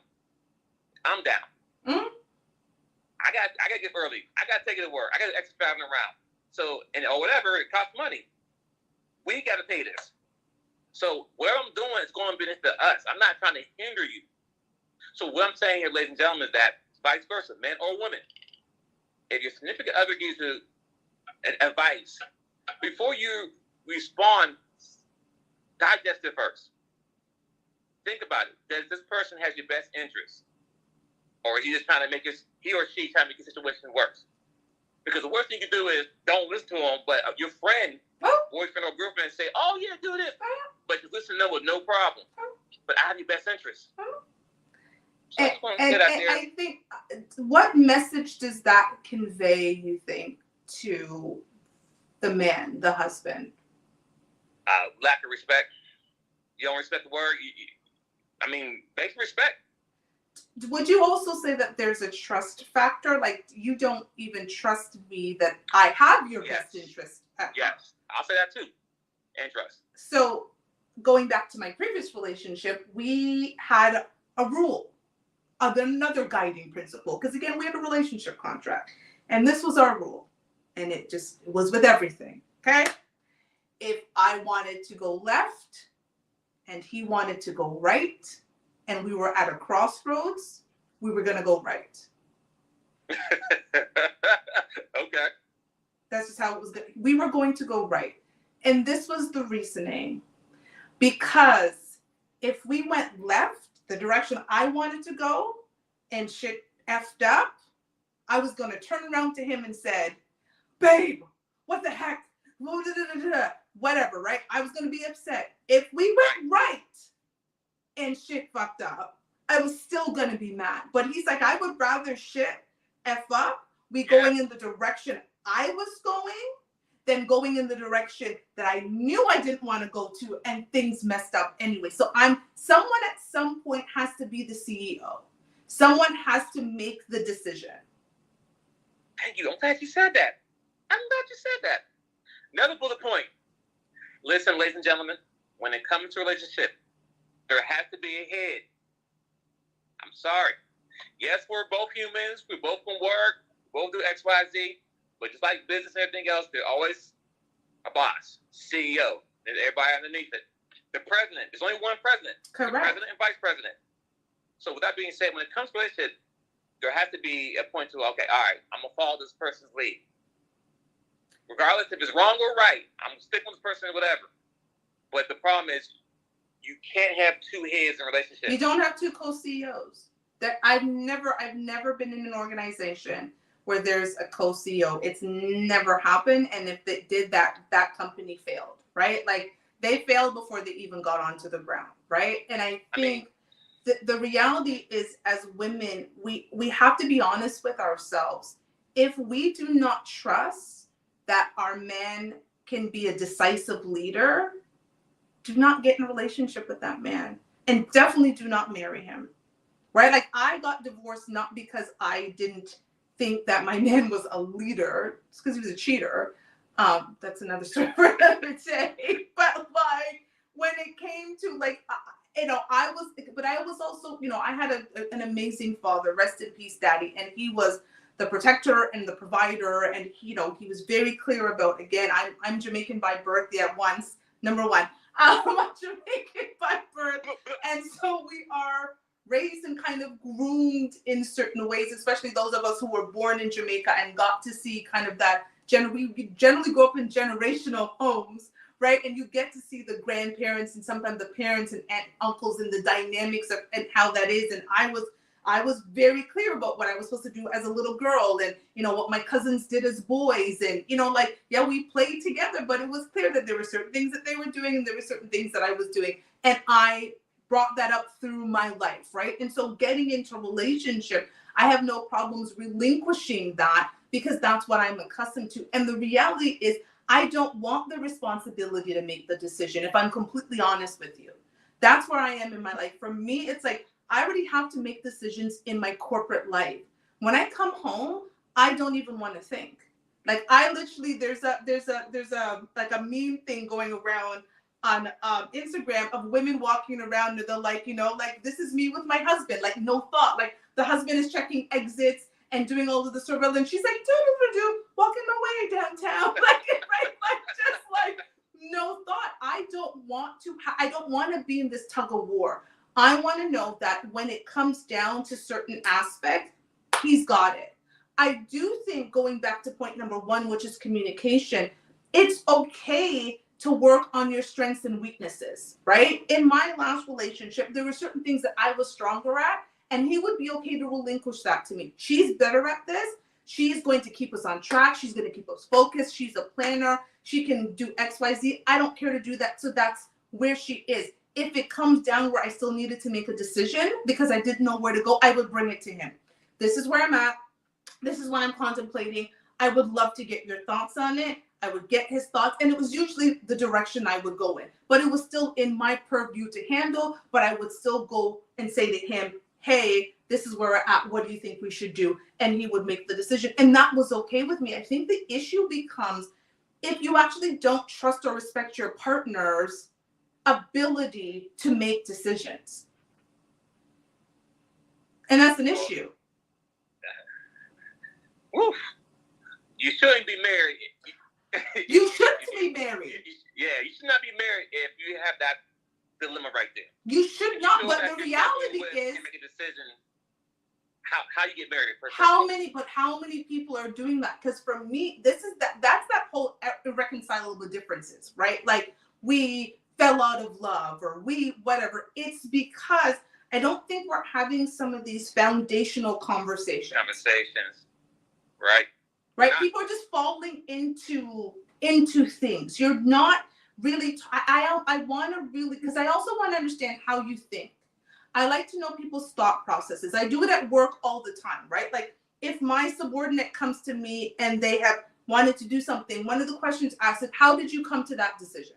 I'm down. I got to get early. I got to take it to work. I got to extra traveling around. So, or whatever, it costs money. We got to pay this. So what I'm doing is going to benefit us. I'm not trying to hinder you. So what I'm saying here, ladies and gentlemen, is that vice versa, men or women, if your significant other gives you advice, before you respond, digest it first. Think about it. Does this person has your best interest? Or is he just trying to make he or she trying to make the situation worse? Because the worst thing you can do is don't listen to him, but your friend, boyfriend or girlfriend say, oh yeah, do this. But you listen to them with no problem. But I have your best interest. So I think, what message does that convey, you think, to the man, the husband? Lack of respect. You don't respect the word. Basic respect. Would you also say that there's a trust factor? Like, you don't even trust me that I have your best interest at heart? Yes, I'll say that too. And trust. So, going back to my previous relationship, we had a rule. Another guiding principle, because again, we had a relationship contract, and this was our rule, and it was with everything. Okay, if I wanted to go left and he wanted to go right, and we were at a crossroads, we were going to go right. Okay, that's just how it was. We were going to go right, and this was the reasoning, because if we went left, the direction I wanted to go, and shit effed up, I was going to turn around to him and said, babe, what the heck? Whatever, right? I was going to be upset. If we went right and shit fucked up, I was still going to be mad. But he's like, I would rather shit F up, we going in the direction I was going, than going in the direction that I knew I didn't want to go to and things messed up anyway. So someone at some point has to be the CEO. Someone has to make the decision. Thank you. I'm glad you said that. Another bullet point. Listen, ladies and gentlemen, when it comes to a relationship, there has to be a head. I'm sorry. Yes, we're both humans. We both can work. We both do X, Y, Z. But just like business and everything else, there's always a boss, CEO, and everybody underneath it. The president. There's only one president. Correct. The president and vice president. So with that being said, when it comes to relationship, there has to be a point to, okay, all right, I'm going to follow this person's lead. Regardless if it's wrong or right, I'm going to stick with this person or whatever. But the problem is, you can't have two heads in a relationship. You don't have two co-CEOs. I've never been in an organization where there's a co-CEO. It's never happened. And if they did that, that company failed, right? Like they failed before they even got onto the ground, right? And I think the reality is, as women, we have to be honest with ourselves. If we do not trust that our man can be a decisive leader, do not get in a relationship with that man, and definitely do not marry him, right? Like I got divorced not because I didn't think that my man was a leader, it's because he was a cheater. That's another story for another day. But like when it came to like, I was also, I had an amazing father, rest in peace, daddy, and he was the protector and the provider, and he was very clear about, again, I'm Jamaican by birth, once, number one. I'm Jamaican by birth, and so we are raised and kind of groomed in certain ways, especially those of us who were born in Jamaica and got to see kind of that, we generally grow up in generational homes, right? And you get to see the grandparents and sometimes the parents and uncles and the dynamics of and how that is. And I was very clear about what I was supposed to do as a little girl, and what my cousins did as boys, and we played together, but it was clear that there were certain things that they were doing and there were certain things that I was doing, and I brought that up through my life, right? And so getting into a relationship, I have no problems relinquishing that because that's what I'm accustomed to. And the reality is, I don't want the responsibility to make the decision, if I'm completely honest with you. That's where I am in my life. For me, it's like I already have to make decisions in my corporate life. When I come home, I don't even want to think. Like I literally, there's a like a meme thing going around on Instagram of women walking around and they're like, like this is me with my husband, like no thought. Like the husband is checking exits and doing all of the surveillance. She's like, walking my way downtown. Like, right? Like just like no thought. I don't want to be in this tug of war. I want to know that when it comes down to certain aspects, he's got it. I do think, going back to point number one, which is communication, it's okay to work on your strengths and weaknesses, right? In my last relationship, there were certain things that I was stronger at, and he would be okay to relinquish that to me. She's better at this. She's going to keep us on track. She's going to keep us focused. She's a planner. She can do X, Y, Z. I don't care to do that. So that's where she is. If it comes down where I still needed to make a decision because I didn't know where to go, I would bring it to him. This is where I'm at. This is what I'm contemplating. I would love to get your thoughts on it. I would get his thoughts, and it was usually the direction I would go in, but it was still in my purview to handle, but I would still go and say to him, hey, this is where we're at. What do you think we should do? And he would make the decision, and that was okay with me. I think the issue becomes if you actually don't trust or respect your partner's ability to make decisions. And that's an issue. Oof. You shouldn't be married. You shouldn't be married. Yeah, you should not be married if you have that dilemma right there. You should not, but the reality is, make a decision. How you get married? How many people are doing that? Because for me, that's that whole irreconcilable differences, right? Like we fell out of love or we whatever. It's because I don't think we're having some of these foundational conversations. Right. Right. People are just falling into things. You're not really. I want to really, because I also want to understand how you think. I like to know people's thought processes. I do it at work all the time, right? Like if my subordinate comes to me and they have wanted to do something, one of the questions asked is, how did you come to that decision?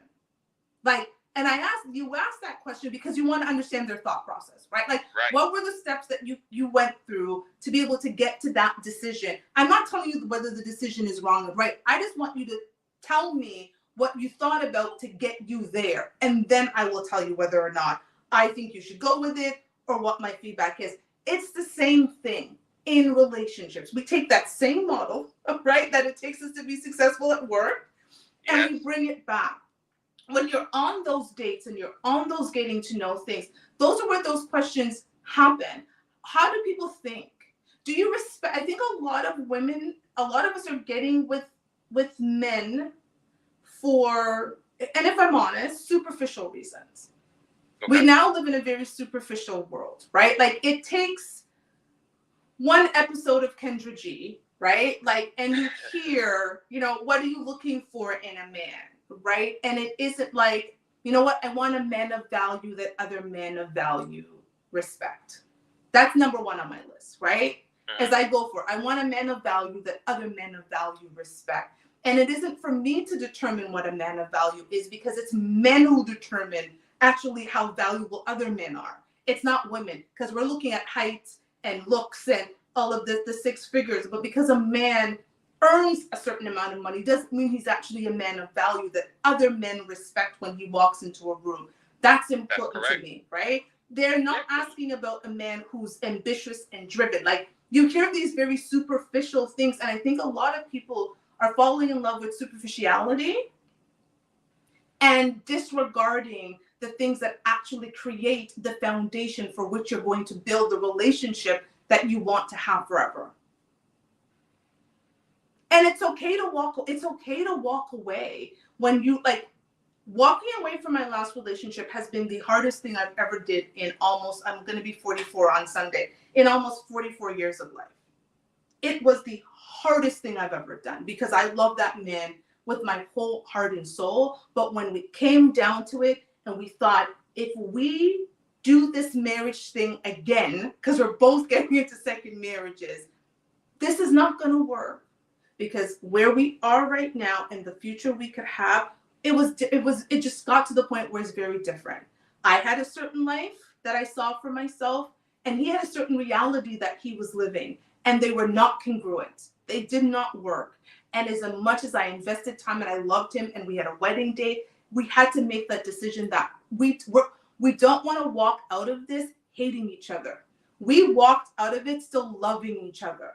Like, and I ask that question because you want to understand their thought process, right? Like, what were the steps that you went through to be able to get to that decision? I'm not telling you whether the decision is wrong or right. I just want you to tell me what you thought about to get you there. And then I will tell you whether or not I think you should go with it or what my feedback is. It's the same thing in relationships. We take that same model, right, that it takes us to be successful at work, and we bring it back. When you're on those dates and you're on those getting to know things, those are where those questions happen. How do people think? Do you respect? I think a lot of women, a lot of us are getting with men for and if I'm honest, superficial reasons. Okay. We now live in a very superficial world, right? Like it takes one episode of Kendra G, right? Like, and you hear, what are you looking for in a man, right? And it isn't like, you know what? I want a man of value that other men of value respect. That's number one on my list, right? As I go for, I want a man of value that other men of value respect. And it isn't for me to determine what a man of value is, because it's men who determine actually how valuable other men are. It's not women, because we're looking at height and looks and all of the six figures. But because a man earns a certain amount of money doesn't mean he's actually a man of value that other men respect when he walks into a room. That's important to me, right? They're not asking about a man who's ambitious and driven. Like, you hear these very superficial things, and I think a lot of people are falling in love with superficiality and disregarding the things that actually create the foundation for which you're going to build the relationship that you want to have forever. And it's okay to walk away when you, like, walking away from my last relationship has been the hardest thing I've ever did in almost, I'm going to be 44 on Sunday, in almost 44 years of life. It was the hardest thing I've ever done, because I love that man with my whole heart and soul. But when we came down to it and we thought, if we do this marriage thing again, because we're both getting into second marriages, this is not going to work. Because where we are right now and the future we could have, it just got to the point where it's very different. I had a certain life that I saw for myself, and he had a certain reality that he was living, and they were not congruent. They did not work. And as much as I invested time and I loved him and we had a wedding date, we had to make that decision that we don't want to walk out of this hating each other. We walked out of it still loving each other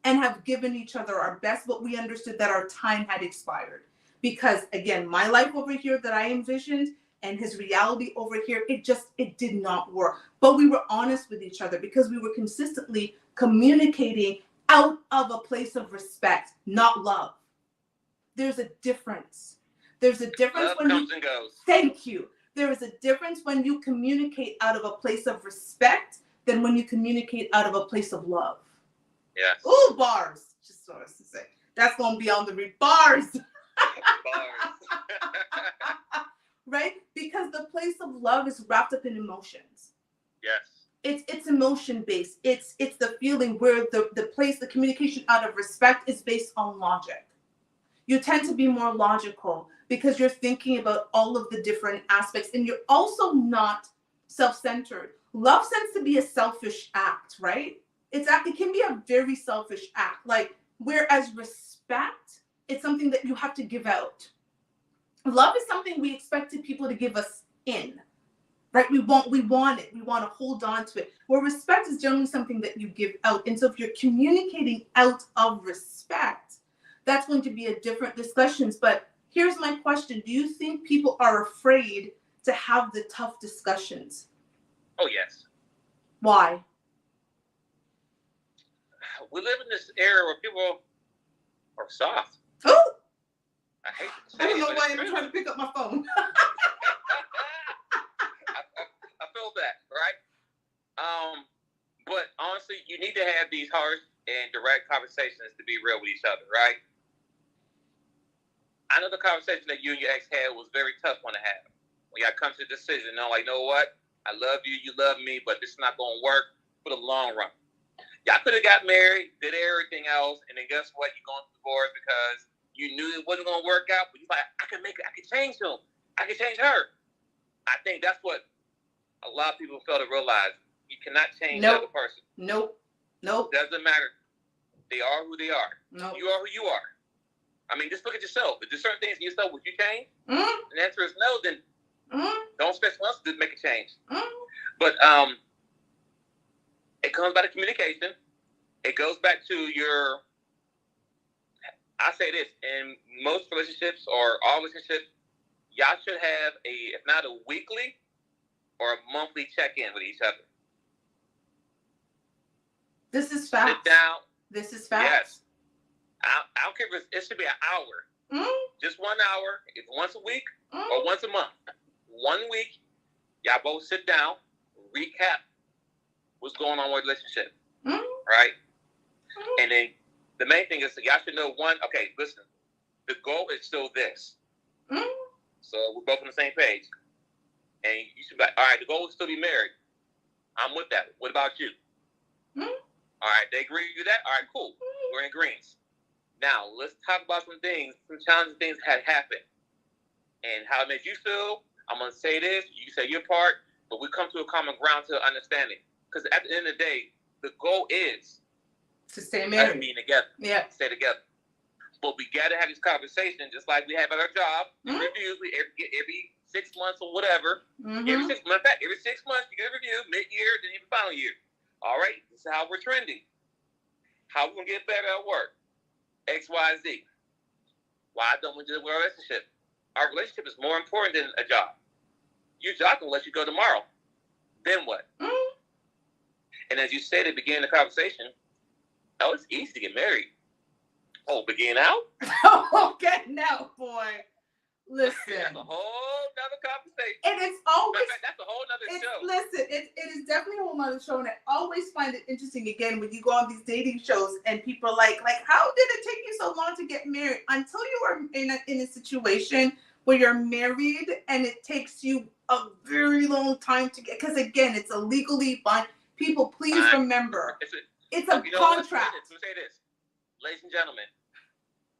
and have given each other our best, but we understood that our time had expired. Because again, my life over here that I envisioned and his reality over here, it did not work. But we were honest with each other because we were consistently communicating out of a place of respect, not love. There's a difference. There's a difference love when comes and goes. Thank you. There is a difference when you communicate out of a place of respect than when you communicate out of a place of love. Yes. Ooh, bars. Just so as to say. That's going to be on the read. Bars. Bars. Right? Because the place of love is wrapped up in emotions. Yes. It's emotion based. It's the feeling, where the communication out of respect is based on logic. You tend to be more logical because you're thinking about all of the different aspects, and you're also not self-centered. Love tends to be a selfish act, right? It can be a very selfish act. Like, whereas respect, it's something that you have to give out. Love is something we expected people to give us in, right? We want it. We want to hold on to it. Where respect is generally something that you give out. And so if you're communicating out of respect, that's going to be a different discussions. But here's my question. Do you think people are afraid to have the tough discussions? Oh, yes. Why? We live in this era where people are soft. Oh, I hate to say I don't know but why it's I'm true. trying to pick up my phone. I feel that, right? But honestly, you need to have these harsh and direct conversations to be real with each other, right? I know the conversation that you and your ex had was very tough one to have. When y'all come to a decision, like, you know what? I love you, you love me, but this is not going to work for the long run. Y'all could have got married, did everything else, and then guess what? You're going to divorce because you knew it wasn't going to work out, but you're like, I can make it, I can change him, I can change her. I think that's what a lot of people fail to realize. You cannot change the other person. Nope. Doesn't matter. They are who they are. Nope. You are who you are. I mean, just look at yourself. If there's certain things in yourself, would you change? Mm. And the answer is no, then don't expect someone else to make a change. But it comes back to communication. It goes back to I say this, in most relationships or all relationships, y'all should have if not a weekly or a monthly check-in with each other. This is fact. Sit down. This is fact. Yes. I don't care if it should be an hour. Just 1 hour, if once a week or once a month. 1 week, y'all both sit down, recap what's going on with the relationship, right? And then the main thing is that y'all should know okay, listen, the goal is still this. So we're both on the same page. And you should be like, all right, the goal is still be married. I'm with that. What about you? All right, they agree with that? All right, cool. We're in agreement. Now, let's talk about some challenging things that had happened and how it made you feel. I'm going to say this, you say your part, but we come to a common ground to understanding. Because at the end of the day, the goal is to stay married. Being together. Yeah. Stay together. But we got to have this conversation just like we have at our job. Reviews, we every 6 months or whatever. Every 6 months, every 6 months, you get a review, mid-year, then even final year. All right, this is how we're trending. How we going to get better at work? X, Y, Z. Why don't we do it with our relationship? Our relationship is more important than a job. Your job can let you go tomorrow. Then what? And as you said at the beginning of the conversation, oh, it's easy to get married. Oh, begin out? Okay, now, boy. Listen. That's a whole nother conversation. And it's always... That's a whole nother show. Listen, it is definitely a whole nother show, and I always find it interesting, again, when you go on these dating shows and people are like, how did it take you so long to get married? Until you are in a situation where you're married and it takes you a very long time to get... Because, again, it's a legally bind. People, please remember, it's a contract. Let me say this. Ladies and gentlemen,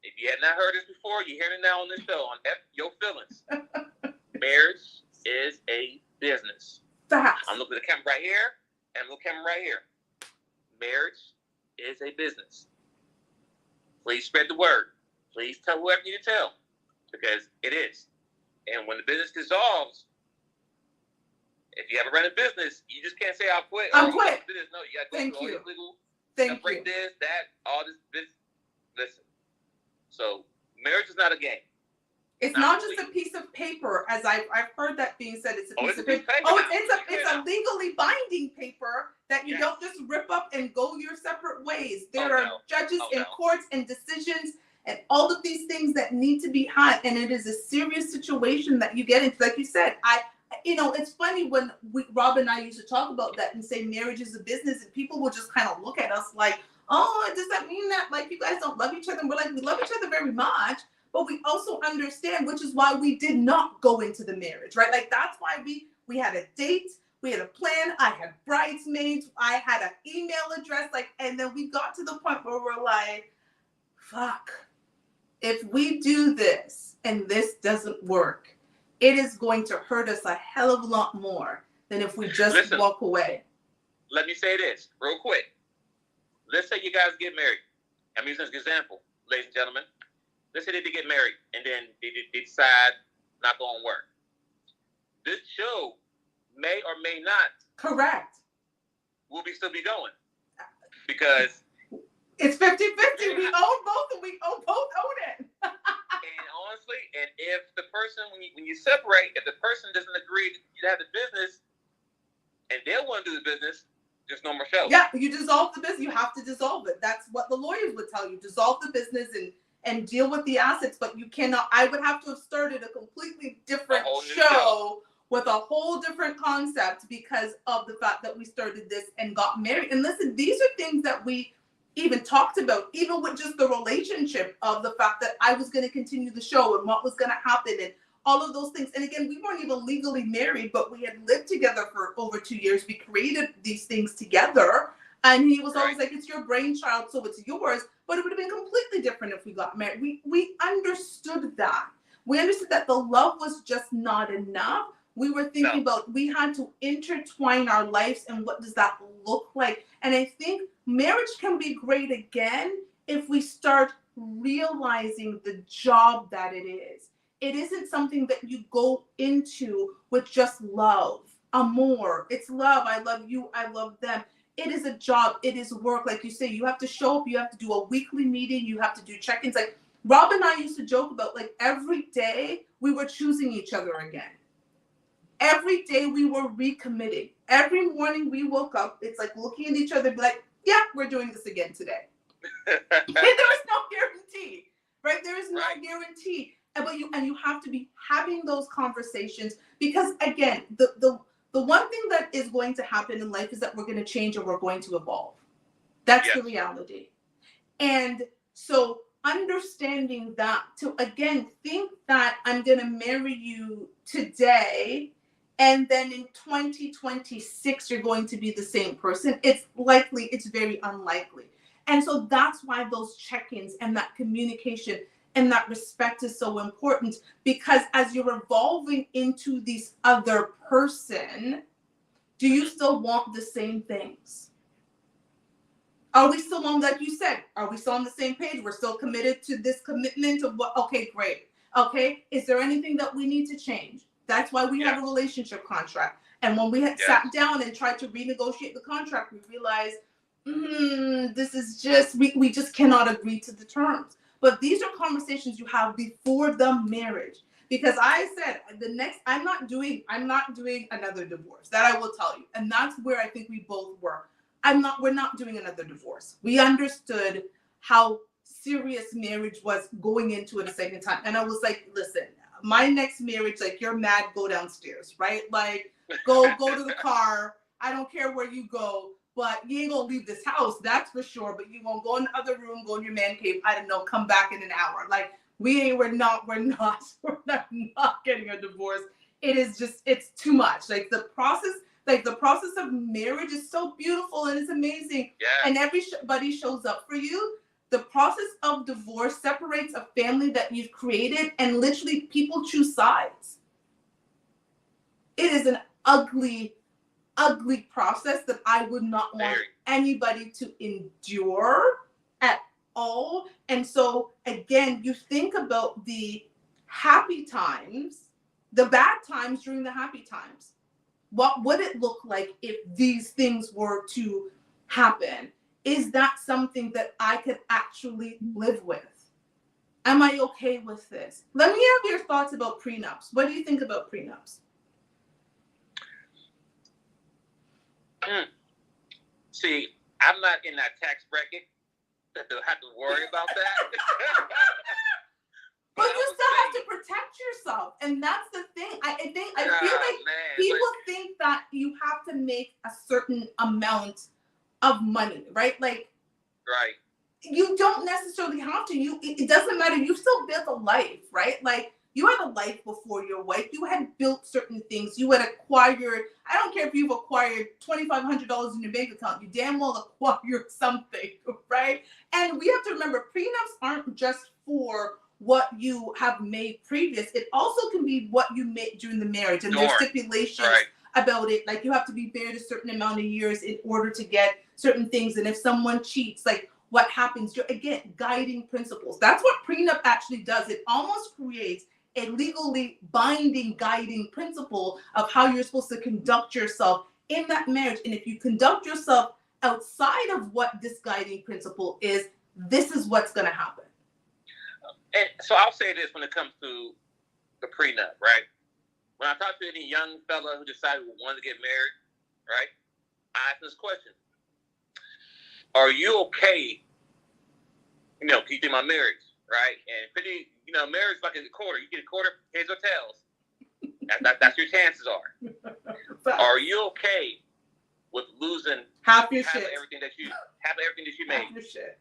if you had not heard this before, you're hearing it now on this show on Your Feelings. Marriage is a business. Facts. I'm looking at the camera right here, and I'm looking at the camera right here. Marriage is a business. Please spread the word. Please tell whoever you need to tell, because it is. And when the business dissolves, if you ever run a business, you just can't say I'll quit. I'll quit. No, you got to go through all these legal. Thank you. This, that, all this. Listen. So marriage is not a game. It's not just a piece of paper, as I've heard that being said. It's a piece of paper. It's a legally binding paper that you don't just rip up and go your separate ways. There are judges and courts and decisions and all of these things that need to be had, and it is a serious situation that you get into. Like you said, it's funny when Rob and I used to talk about that and say marriage is a business, and people will just kind of look at us like, oh, does that mean that like you guys don't love each other? And we're like, we love each other very much, but we also understand, which is why we did not go into the marriage, right? Like that's why we had a date, we had a plan, I had bridesmaids, I had an email address, and then we got to the point where we're like, fuck, if we do this and this doesn't work, it is going to hurt us a hell of a lot more than if we just walk away. Let me say this real quick. Let's say you guys get married. I'm using this example, ladies and gentlemen. Let's say they get married and then they decide not going to work. This show may or may not. Correct. Will still be going because it's 50-50. We own both, and we both own it. And honestly, and if the person, when you separate, if the person doesn't agree to have the business, and they want to do the business, there's no more show. Yeah, you dissolve the business. You have to dissolve it. That's what the lawyers would tell you. Dissolve the business and deal with the assets, but you cannot. I would have to have started a completely different show with a whole different concept because of the fact that we started this and got married. And listen, these are things that we even talked about, even with just the relationship of the fact that I was going to continue the show and what was going to happen and all of those things. And again, we weren't even legally married, but we had lived together for over 2 years. We created these things together. And he was always like, it's your brainchild, so it's yours. But it would have been completely different if we got married. We understood that. We understood that the love was just not enough. We were thinking about, we had to intertwine our lives and what does that look like? And I think marriage can be great again if we start realizing the job that it is. It isn't something that you go into with just love, amor. It's love. I love you. I love them. It is a job. It is work. Like you say, you have to show up. You have to do a weekly meeting. You have to do check-ins. Like Rob and I used to joke about, like every day we were choosing each other again. Every day we were recommitting. Every morning we woke up, it's like looking at each other and be like, yeah, we're doing this again today. And there was no guarantee. right? There is no Right. guarantee. But you have to be having those conversations, because again, the one thing that is going to happen in life is that we're going to change and we're going to evolve. That's Yes. the reality. And so understanding that, to again think that I'm going to marry you today and then in 2026 you're going to be the same person, it's very unlikely. And so that's why those check-ins and that communication and that respect is so important, because as you're evolving into this other person, do you still want the same things? Are we still on, like you said, are we still on the same page? We're still committed to this commitment of what? Okay, great. Okay, is there anything that we need to change? That's why we have a relationship contract. And when we had sat down and tried to renegotiate the contract, we realized, this is just, we just cannot agree to the terms. But these are conversations you have before the marriage. Because I said I'm not doing another divorce. That I will tell you. And that's where I think we both were. We're not doing another divorce. We understood how serious marriage was going into it a second time. And I was like, listen, my next marriage, like, you're mad, go downstairs, right? Like, go to the car. I don't care where you go, but you ain't gonna leave this house, that's for sure. But you won't go in the other room, go in your man cave, I don't know, come back in an hour. Like, we're not getting a divorce. It is just, it's too much. Like the process of marriage is so beautiful and it's amazing. Yeah. And everybody shows up for you. The process of divorce separates a family that you've created, and literally people choose sides. It is an ugly, ugly process that I would not want anybody to endure at all. And so again, you think about the happy times, the bad times during the happy times. What would it look like if these things were to happen? Is that something that I could actually live with? Am I okay with this? Let me have your thoughts about prenups. What do you think about prenups? See, I'm not in that tax bracket to have to worry about that. But you still have to protect yourself, and that's the thing. I feel like people think that you have to make a certain amount of money, right? Like, right. You don't necessarily have to. It doesn't matter. You still built a life, right? Like, you had a life before your wife. You had built certain things. You had acquired. I don't care if you've acquired $2,500 in your bank account. You damn well acquired something, right? And we have to remember, prenups aren't just for what you have made previous. It also can be what you made during the marriage, and there's stipulations about it. Like, you have to be married a certain amount of years in order to get certain things. And if someone cheats, like, what happens? Again, guiding principles. That's what prenup actually does. It almost creates a legally binding guiding principle of how you're supposed to conduct yourself in that marriage. And if you conduct yourself outside of what this guiding principle is, this is what's going to happen. And so I'll say this when it comes to the prenup, right? When I talk to any young fella who decided we wanted to get married, right? I ask this question: are you okay, keeping my marriage, right? And marriage is like a quarter. You get a quarter, heads or tails. That's your chances are. Are you okay with losing half of everything that you made? Half your shit.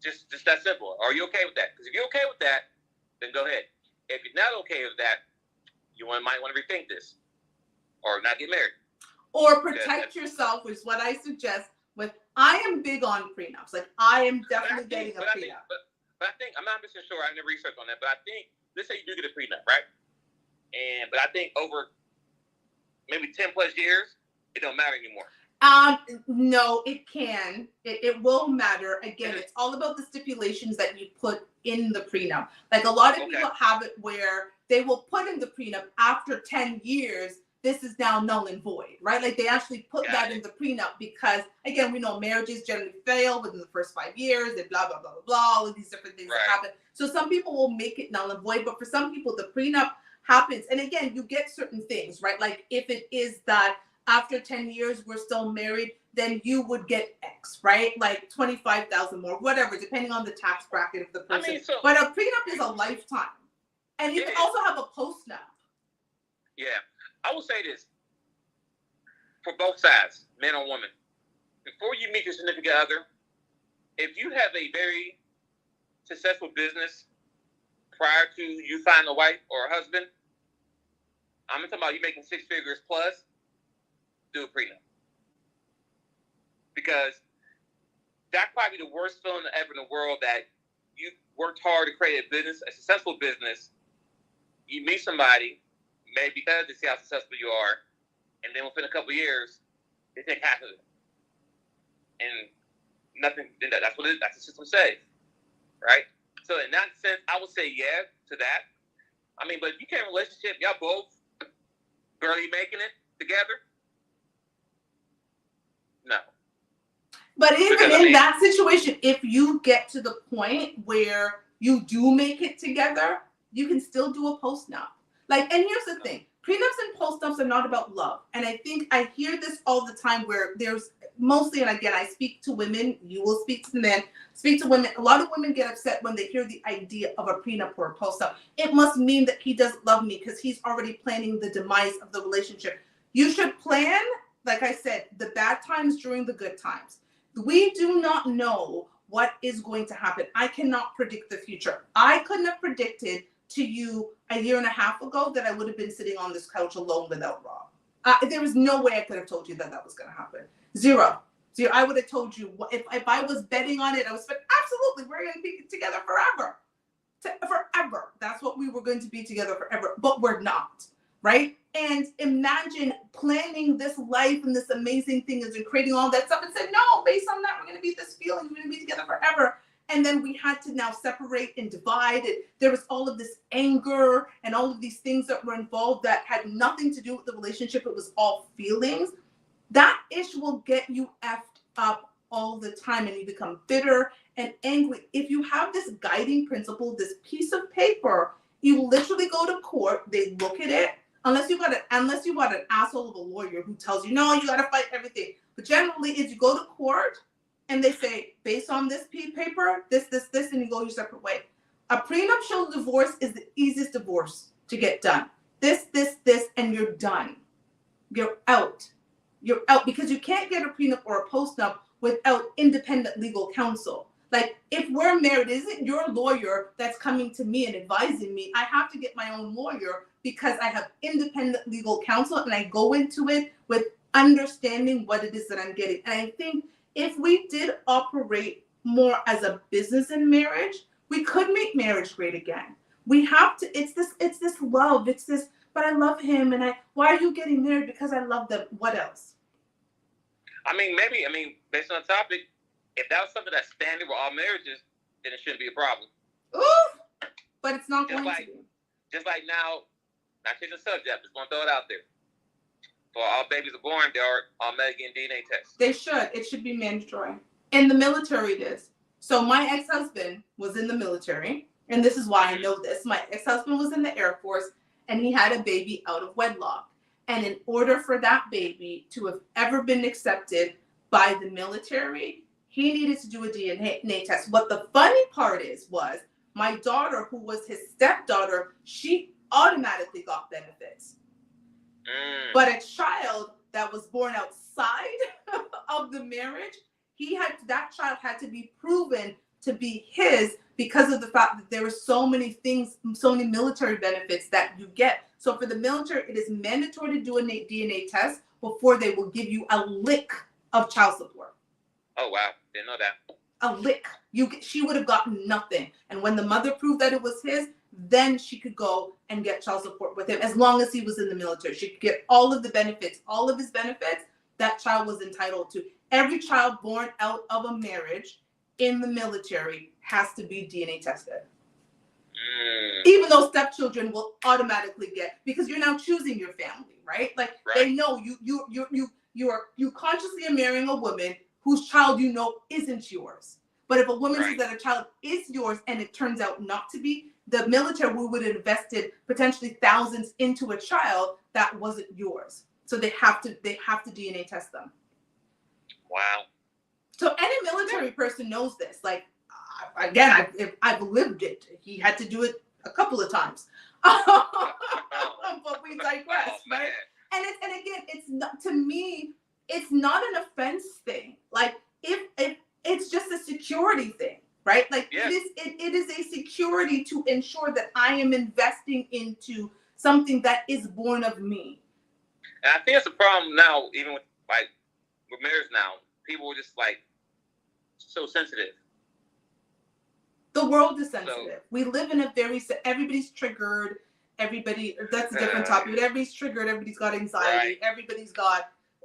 Just that simple. Are you okay with that? Because if you're okay with that, then go ahead. If you're not okay with that, you might want to rethink this, or not get married, or protect yourself, which is what I suggest. I am big on prenups. Like, I am definitely getting a prenup. But I think, I'm not sure. I never researched on that. But I think, let's say you do get a prenup, right? But I think over maybe 10 plus years, it don't matter anymore. No, it can. It will matter. Again, it's all about the stipulations that you put in the prenup. Like, a lot of people have it where they will put in the prenup after 10 years, this is now null and void, right? Like, they actually put that in the prenup because, again, we know marriages generally fail within the first 5 years and blah, blah, blah, blah, blah, all of these different things that happen. So some people will make it null and void, but for some people, the prenup happens. And again, you get certain things, right? Like, if it is that after 10 years, we're still married, then you would get X, right? Like 25,000 more, whatever, depending on the tax bracket of the person. But a prenup is a lifetime. And you can also have a postnup. Yeah. I will say this. For both sides, men or women, before you meet your significant other, if you have a very successful business prior to you finding a wife or a husband, I'm talking about you making 6 figures plus, do a prenup. Because that's probably the worst feeling ever in the world, that you worked hard to create a business, a successful business. You meet somebody, maybe because they see how successful you are, and then within a couple of years, they take half of it. And nothing, that's what that's the system says, right? So in that sense, I would say yeah to that. I mean, but if you can't relationship, y'all both barely making it together, no. But even in that situation, if you get to the point where you do make it together, you can still do a postnup. Like, and here's the thing, prenups and postnups are not about love. And I think I hear this all the time, where there's mostly, and again, I speak to women, you will speak to men, speak to women. A lot of women get upset when they hear the idea of a prenup or a postnup. It must mean that he doesn't love me because he's already planning the demise of the relationship. You should plan, like I said, the bad times during the good times. We do not know what is going to happen. I cannot predict the future. I couldn't have predicted to you a year and a half ago that I would have been sitting on this couch alone without Rob. There was no way I could have told you that was going to happen. Zero. I would have told you, if I was betting on it, I was absolutely, we're going to be together forever. Forever. That's what we were going to be together forever. But we're not. Right? And imagine planning this life and this amazing thing and creating all that stuff and said, no, based on that, we're going to be this feeling, we're going to be together forever. And then we had to now separate and divide. And there was all of this anger and all of these things that were involved that had nothing to do with the relationship. It was all feelings. That issue will get you effed up all the time, and you become bitter and angry. If you have this guiding principle, this piece of paper, you literally go to court, they look at it, unless you got an asshole of a lawyer who tells you, no, you got to fight everything. But generally, if you go to court and they say, based on this paper, this, and you go your separate way. A prenuptial divorce is the easiest divorce to get done. This, and you're done. You're out. You're out, because you can't get a prenup or a postnup without independent legal counsel. Like, if we're married, it isn't your lawyer that's coming to me and advising me. I have to get my own lawyer because I have independent legal counsel, and I go into it with understanding what it is that I'm getting. And I think if we did operate more as a business in marriage, we could make marriage great again. We have to, it's this love, it's this, but I love him, and why are you getting married? Because I love them. What else? Maybe, based on the topic, if that was something that's standard with all marriages, then it shouldn't be a problem. Ooh, but it's not going to be. Just like now, not changing the subject, just want to throw it out there. For all babies are born, they are automatic getting DNA tests. They should. It should be mandatory. In the military, it is. So my ex-husband was in the military, and this is why I know this. My ex-husband was in the Air Force, and he had a baby out of wedlock. And in order for that baby to have ever been accepted by the military, he needed to do a DNA test. What the funny part was my daughter, who was his stepdaughter, she automatically got benefits. But a child that was born outside of the marriage, that child had to be proven to be his because of the fact that there were so many things, so many military benefits that you get. So for the military, it is mandatory to do a DNA test before they will give you a lick of child support. Oh, wow. Didn't know that. A lick. She would have gotten nothing. And when the mother proved that it was his, then she could go and get child support with him as long as he was in the military. She could get all of the benefits, all of his benefits that child was entitled to. Every child born out of a marriage in the military has to be DNA tested. Even though stepchildren will automatically get, because you're now choosing your family, right? Like, they know you consciously are marrying a woman whose child you know isn't yours. But if a woman says that a child is yours and it turns out not to be, the military would have invested potentially thousands into a child that wasn't yours. So they have to DNA test them. Wow. So any military person knows this. Like, again, I've lived it. He had to do it a couple of times. But we digress, right? And again, it's not, to me, it's not an offense thing. Like, if it's just a security thing, right? Like, Yeah. it is a security to ensure that I am investing into something that is born of me. And I think it's a problem now, even with marriage now. People are just like so sensitive. The world is sensitive. We live in a everybody's triggered. Everybody, that's a different topic, but everybody's triggered. Everybody's got anxiety. Right.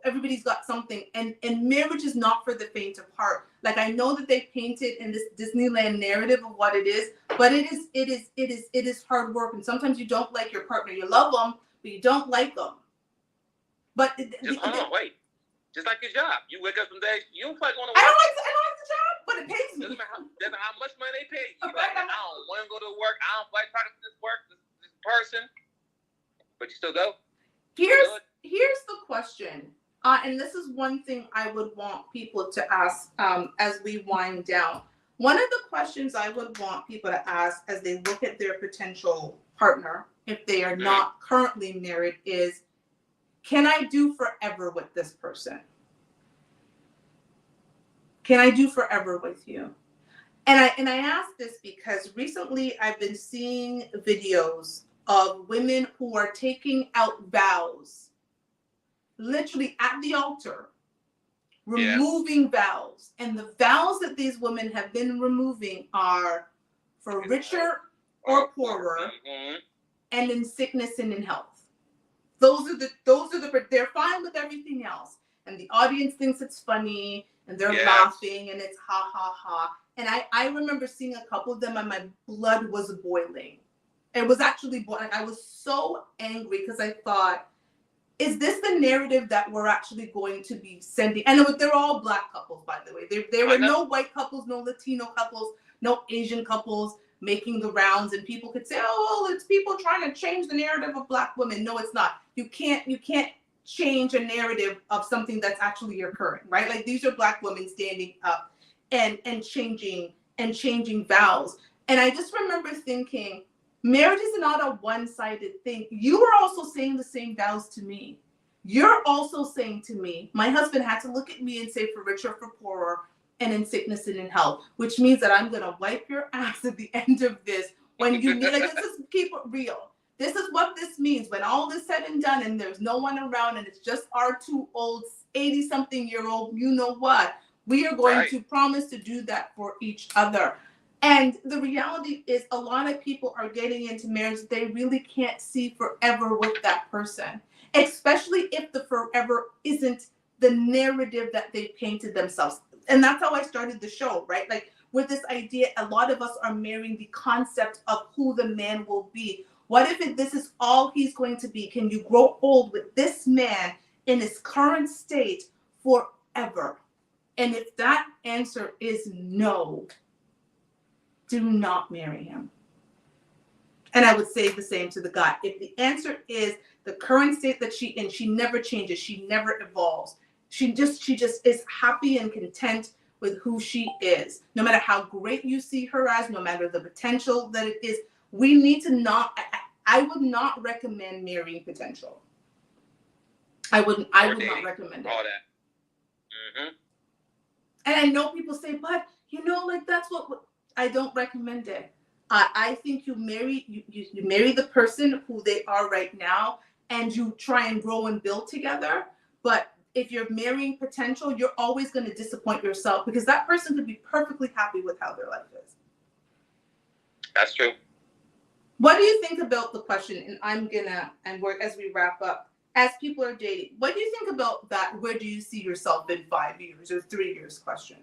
Everybody's got something. And marriage is not for the faint of heart. Like, I know that they painted in this Disneyland narrative of what it is, but it is hard work. And sometimes you don't like your partner. You love them, but you don't like them. But hold on, wait. Just like your job, you wake up some days you don't feel like going to work. I don't like the job, but it pays me. Doesn't matter how much money they pay. You like, I don't want to go to work. I don't like trying to do this work. This person, but you still go. Here's the question, and this is one thing I would want people to ask as we wind down. One of the questions I would want people to ask as they look at their potential partner, if they are not currently married, is, can I do forever with this person? Can I do forever with you? And I ask this because recently I've been seeing videos of women who are taking out vows, literally at the altar, removing vows. And the vows that these women have been removing are for richer or poorer, and in sickness and in health. Those are the they're fine with everything else. And the audience thinks it's funny and they're laughing and it's ha ha ha. And I remember seeing a couple of them and my blood was boiling. It was actually boiling. I was so angry because I thought, is this the narrative that we're actually going to be sending? And they're all Black couples, by the way. There were no white couples, no Latino couples, no Asian couples making the rounds, and people could say, oh, well, it's people trying to change the narrative of Black women. No, it's not. You can't change a narrative of something that's actually occurring, right? Like, these are Black women standing up and changing vows. And I just remember thinking, marriage is not a one-sided thing. You are also saying the same vows to me. You're also saying to me, my husband had to look at me and say, for richer, for poorer, and in sickness and in health, which means that I'm going to wipe your ass at the end of this when you need, like, let's just keep it real. This is what this means. When all is said and done and there's no one around and it's just our two old 80-something-year-old, you know what, we are going to promise to do that for each other. And the reality is, a lot of people are getting into marriage they really can't see forever with that person, especially if the forever isn't the narrative that they've painted themselves. And that's how I started the show, right? Like, with this idea, a lot of us are marrying the concept of who the man will be. What if this is all he's going to be? Can you grow old with this man in his current state forever? And if that answer is no, do not marry him. And I would say the same to the guy. If the answer is the current state that she never changes, she never evolves. She just is happy and content with who she is. No matter how great you see her as, no matter the potential that it is, we need to not, I would not recommend marrying potential. I would not recommend it. All that. Mm-hmm. And I know people say, but like, that's what I don't recommend it. I think you marry the person who they are right now, and you try and grow and build together. But if you're marrying potential, you're always going to disappoint yourself, because that person could be perfectly happy with how their life is. That's true. What do you think about the question? And as we wrap up, as people are dating, what do you think about that? Where do you see yourself in 5 years or 3 years question?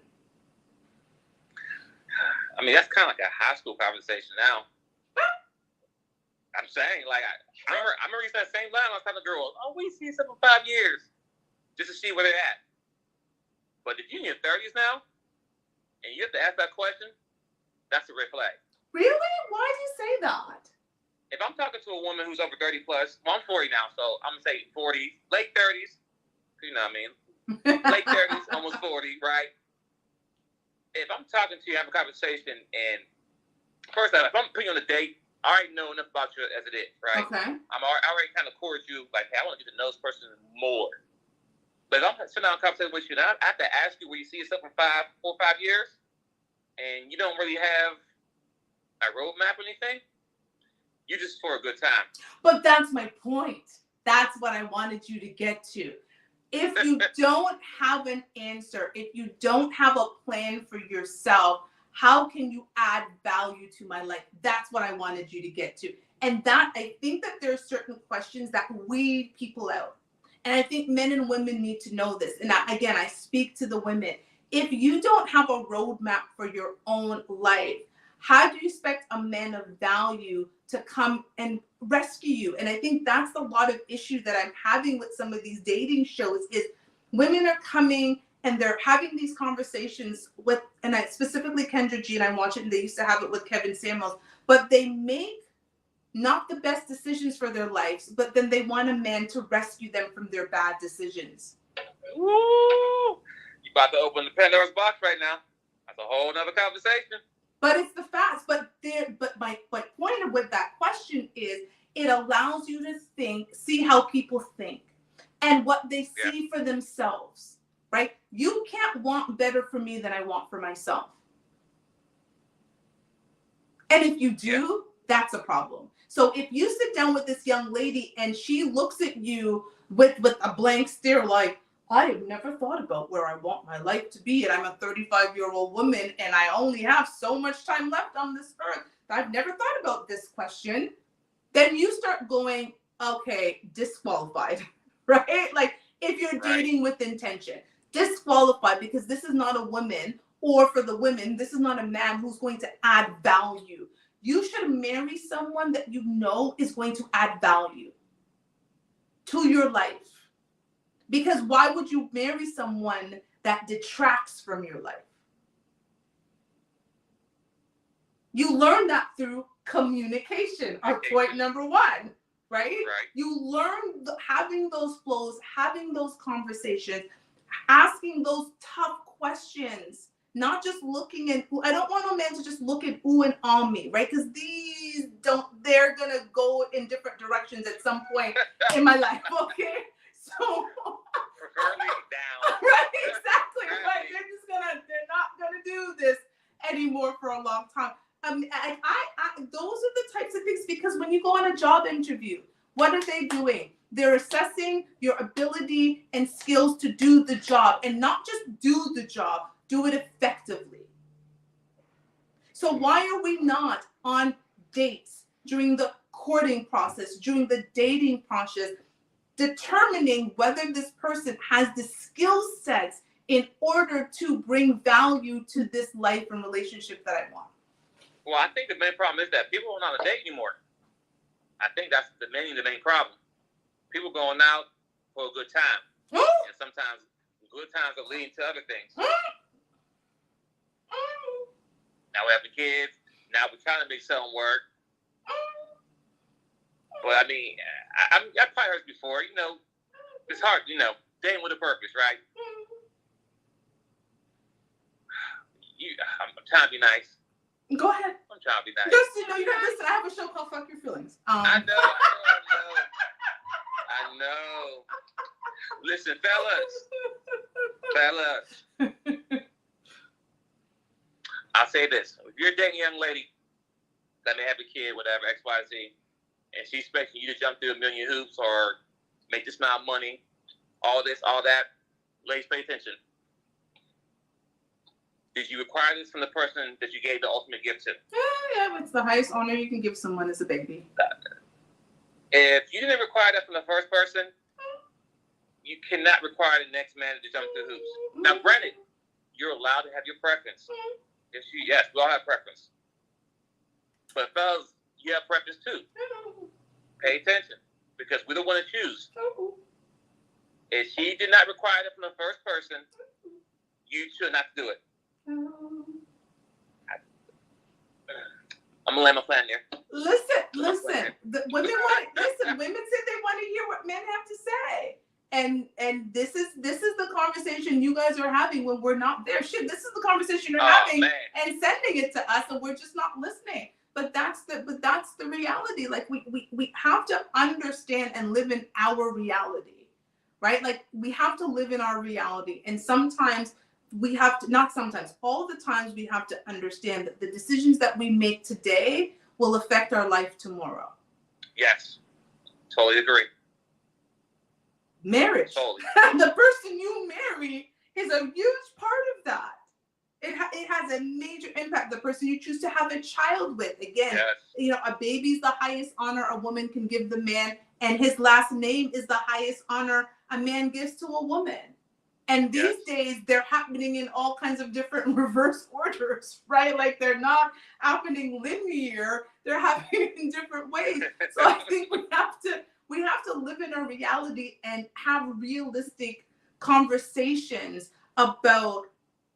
I mean, that's kind of like a high school conversation now. I'm saying, like, I remember using that same line. I was telling the girls, oh, we see yourself in 5 years, just to see where they're at. But if you're in your 30s now, and you have to ask that question, that's a red flag. Really? Why do you say that? If I'm talking to a woman who's over 30 plus, well, I'm 40 now, so I'm going to say 40s, late 30s, you know what I mean? late 30s, almost 40, right? If I'm talking to you, have a conversation, and first off, if I'm putting you on a date, I already know enough about you as it is, right? Okay. I already kind of courted you, like, hey, I want to get to know this person more. But if I'm sitting down and conversation with you, and I have to ask you where you see yourself in 4 or 5 years, and you don't really have a roadmap or anything, you're just for a good time. But that's my point. That's what I wanted you to get to. If you don't have an answer, if you don't have a plan for yourself, how can you add value to my life? That's what I wanted you to get to. And that, I think that there are certain questions that weed people out. And I think men and women need to know this. And again, I speak to the women. If you don't have a roadmap for your own life, how do you expect a man of value to come and rescue you? And I think that's a lot of issues that I'm having with some of these dating shows is women are coming and they're having these conversations with, and I specifically Kendra G, and I watch it, and they used to have it with Kevin Samuels, but they make not the best decisions for their lives, but then they want a man to rescue them from their bad decisions. Woo! You about to open the Pandora's box right now. That's a whole nother conversation. But it's the facts. But my point with that question is it allows you to think, see how people think and what they see for themselves, right? You can't want better for me than I want for myself. And if you do, that's a problem. So if you sit down with this young lady and she looks at you with a blank stare like, I have never thought about where I want my life to be, and I'm a 35-year-old woman, and I only have so much time left on this earth. I've never thought about this question. Then you start going, okay, disqualified, right? Like if you're dating with intention, disqualified because this is not a woman, or for the women, this is not a man who's going to add value. You should marry someone that you know is going to add value to your life. Because why would you marry someone that detracts from your life? You learn that through communication, our point number one, right? You learn having those flows, having those conversations, asking those tough questions, not just looking at, I don't want a man to just look at ooh and on me, right? Because they're going to go in different directions at some point in my life, okay? So preferably down. Right, exactly. Right. They're not gonna do this anymore for a long time. Those are the types of things, because when you go on a job interview, what are they doing? They're assessing your ability and skills to do the job, and not just do the job, do it effectively. So why are we not on dates during the courting process, during the dating process, determining whether this person has the skill sets in order to bring value to this life and relationship that I want? Well, I think the main problem is that people are not on a date anymore. I think that's the main problem. People going out for a good time. And sometimes good times are leading to other things. Now we have the kids. Now we're trying to make something work. But I mean, I probably heard it before. You know, it's hard. You know, dating with a purpose, right? I'm trying to be nice. Go ahead. I'm trying to be nice. Just, you gotta listen. I have a show called "Fuck Your Feelings." I know. Listen, fellas. I'll say this: if you're dating a young lady that may have a kid, whatever, X, Y, Z, and she's expecting you to jump through a million hoops or make this amount of money, all this, all that, ladies, pay attention. Did you require this from the person that you gave the ultimate gift to? Yeah, it's the highest honor you can give someone as a baby. If you didn't require that from the first person, you cannot require the next man to jump through hoops. Now, granted, you're allowed to have your preference. Yes, we all have preference. But fellas, you have preference too. Pay attention, because we're the one to choose. If she did not require that from the first person, you should not do it. I'm gonna land my plan there. Listen. Women say they want to hear what men have to say. And this is the conversation you guys are having when we're not there. Shit, this is the conversation you're having and sending it to us, and we're just not listening. But that's the reality. Like we have to understand and live in our reality, right? Like we have to live in our reality, and sometimes we have to, not sometimes, all the times we have to understand that the decisions that we make today will affect our life tomorrow. Yes, totally agree. Marriage, totally. The person you marry is a huge part of that. It has a major impact. The person you choose to have a child with, again, yes. You know, a baby's the highest honor a woman can give the man, and his last name is the highest honor a man gives to a woman. And these days, they're happening in all kinds of different reverse orders, right? Like they're not happening linear; they're happening in different ways. So I think we have to live in our reality and have realistic conversations about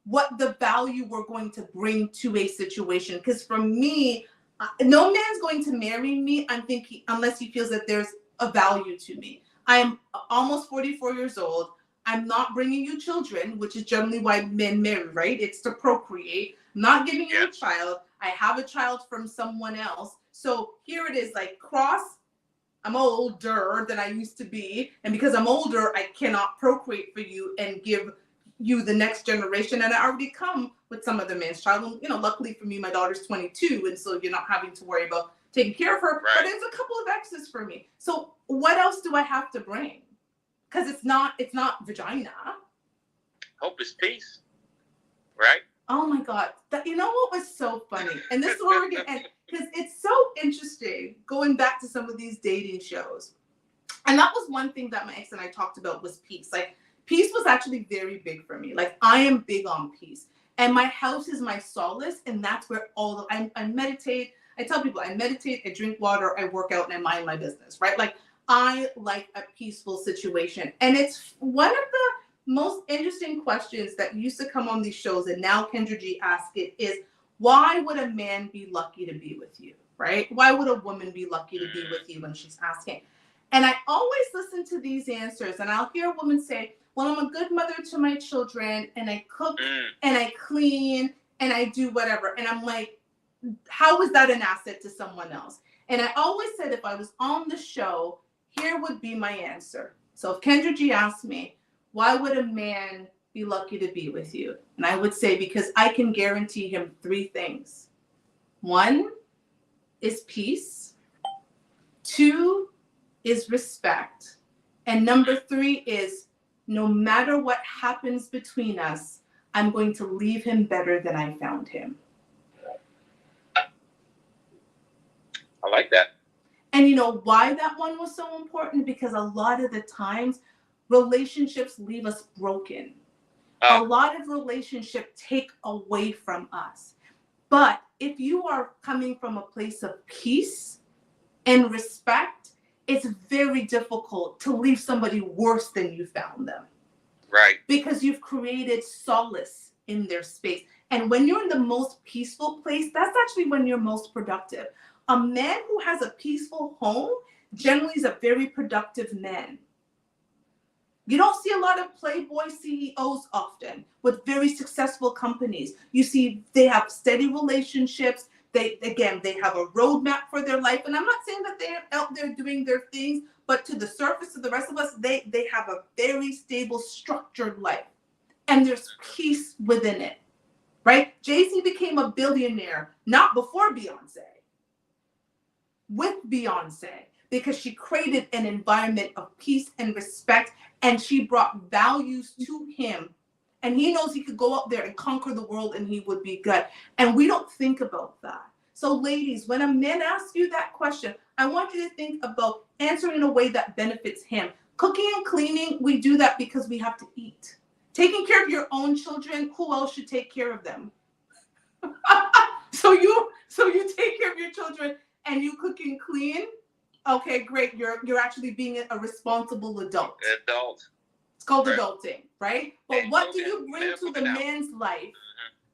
what the value we're going to bring to a situation. Because for me, no man's going to marry me, unless he feels that there's a value to me. I am almost 44 years old. I'm not bringing you children, which is generally why men marry, right? It's to procreate. I'm not giving you a child. I have a child from someone else. So here it is, like I'm older than I used to be. And because I'm older, I cannot procreate for you and give you the next generation. And I already come with some other man's child. And, you know, luckily for me, my daughter's 22. And so you're not having to worry about taking care of her. Right. But there's a couple of exes for me. So what else do I have to bring? Because it's not vagina. Hope is peace. Right? Oh my God. You know what was so funny? And this is where we're getting, because it's so interesting going back to some of these dating shows. And that was one thing that my ex and I talked about was peace. Like peace was actually very big for me. Like I am big on peace. And my house is my solace. And that's where I meditate. I tell people I meditate, I drink water, I work out, and I mind my business, right? Like I like a peaceful situation. And it's one of the most interesting questions that used to come on these shows, and now Kendra G asks it, is why would a man be lucky to be with you, right? Why would a woman be lucky to be with you when she's asking? And I always listen to these answers, and I'll hear a woman say, well, I'm a good mother to my children, and I cook, and I clean, and I do whatever. And I'm like, how is that an asset to someone else? And I always said if I was on the show, here would be my answer. So if Kendra G asked me, why would a man be lucky to be with you? And I would say, because I can guarantee him 3 things. 1 is peace. 2 is respect. And number 3 is no matter what happens between us, I'm going to leave him better than I found him. I like that. And you know why that one was so important? Because a lot of the times relationships leave us broken. A lot of relationships take away from us. But if you are coming from a place of peace and respect, it's very difficult to leave somebody worse than you found them. Right. Because you've created solace in their space. And when you're in the most peaceful place, that's actually when you're most productive. A man who has a peaceful home generally is a very productive man. You don't see a lot of playboy CEOs often with very successful companies. You see they have steady relationships. They have a roadmap for their life. And I'm not saying that they're out there doing their things, but to the surface of the rest of us, they have a very stable, structured life. And there's peace within it, right? Jay-Z became a billionaire, not before Beyonce, with Beyonce, because she created an environment of peace and respect, and she brought values to him. And he knows he could go up there and conquer the world and he would be good. And we don't think about that. So ladies, when a man asks you that question, I want you to think about answering in a way that benefits him. Cooking and cleaning, we do that because we have to eat. Taking care of your own children, who else should take care of them? So you take care of your children and you cook and clean. Okay, great. You're actually being a responsible adult. It's called adulting, right? But what do you bring to the man's life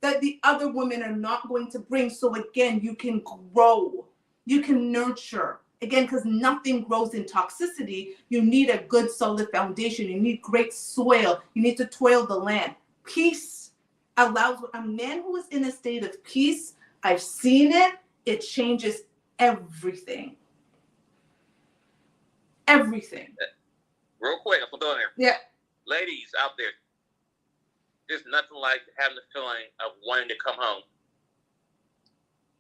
that the other women are not going to bring? So again, you can grow, you can nurture, Again, because nothing grows in toxicity, you need a good solid foundation. You need great soil. You need to toil the land. Peace allows a man who is in a state of peace. I've seen it. It changes everything. Everything. Real quick, I'm going there. Yeah. Ladies out there, there's nothing like having the feeling of wanting to come home.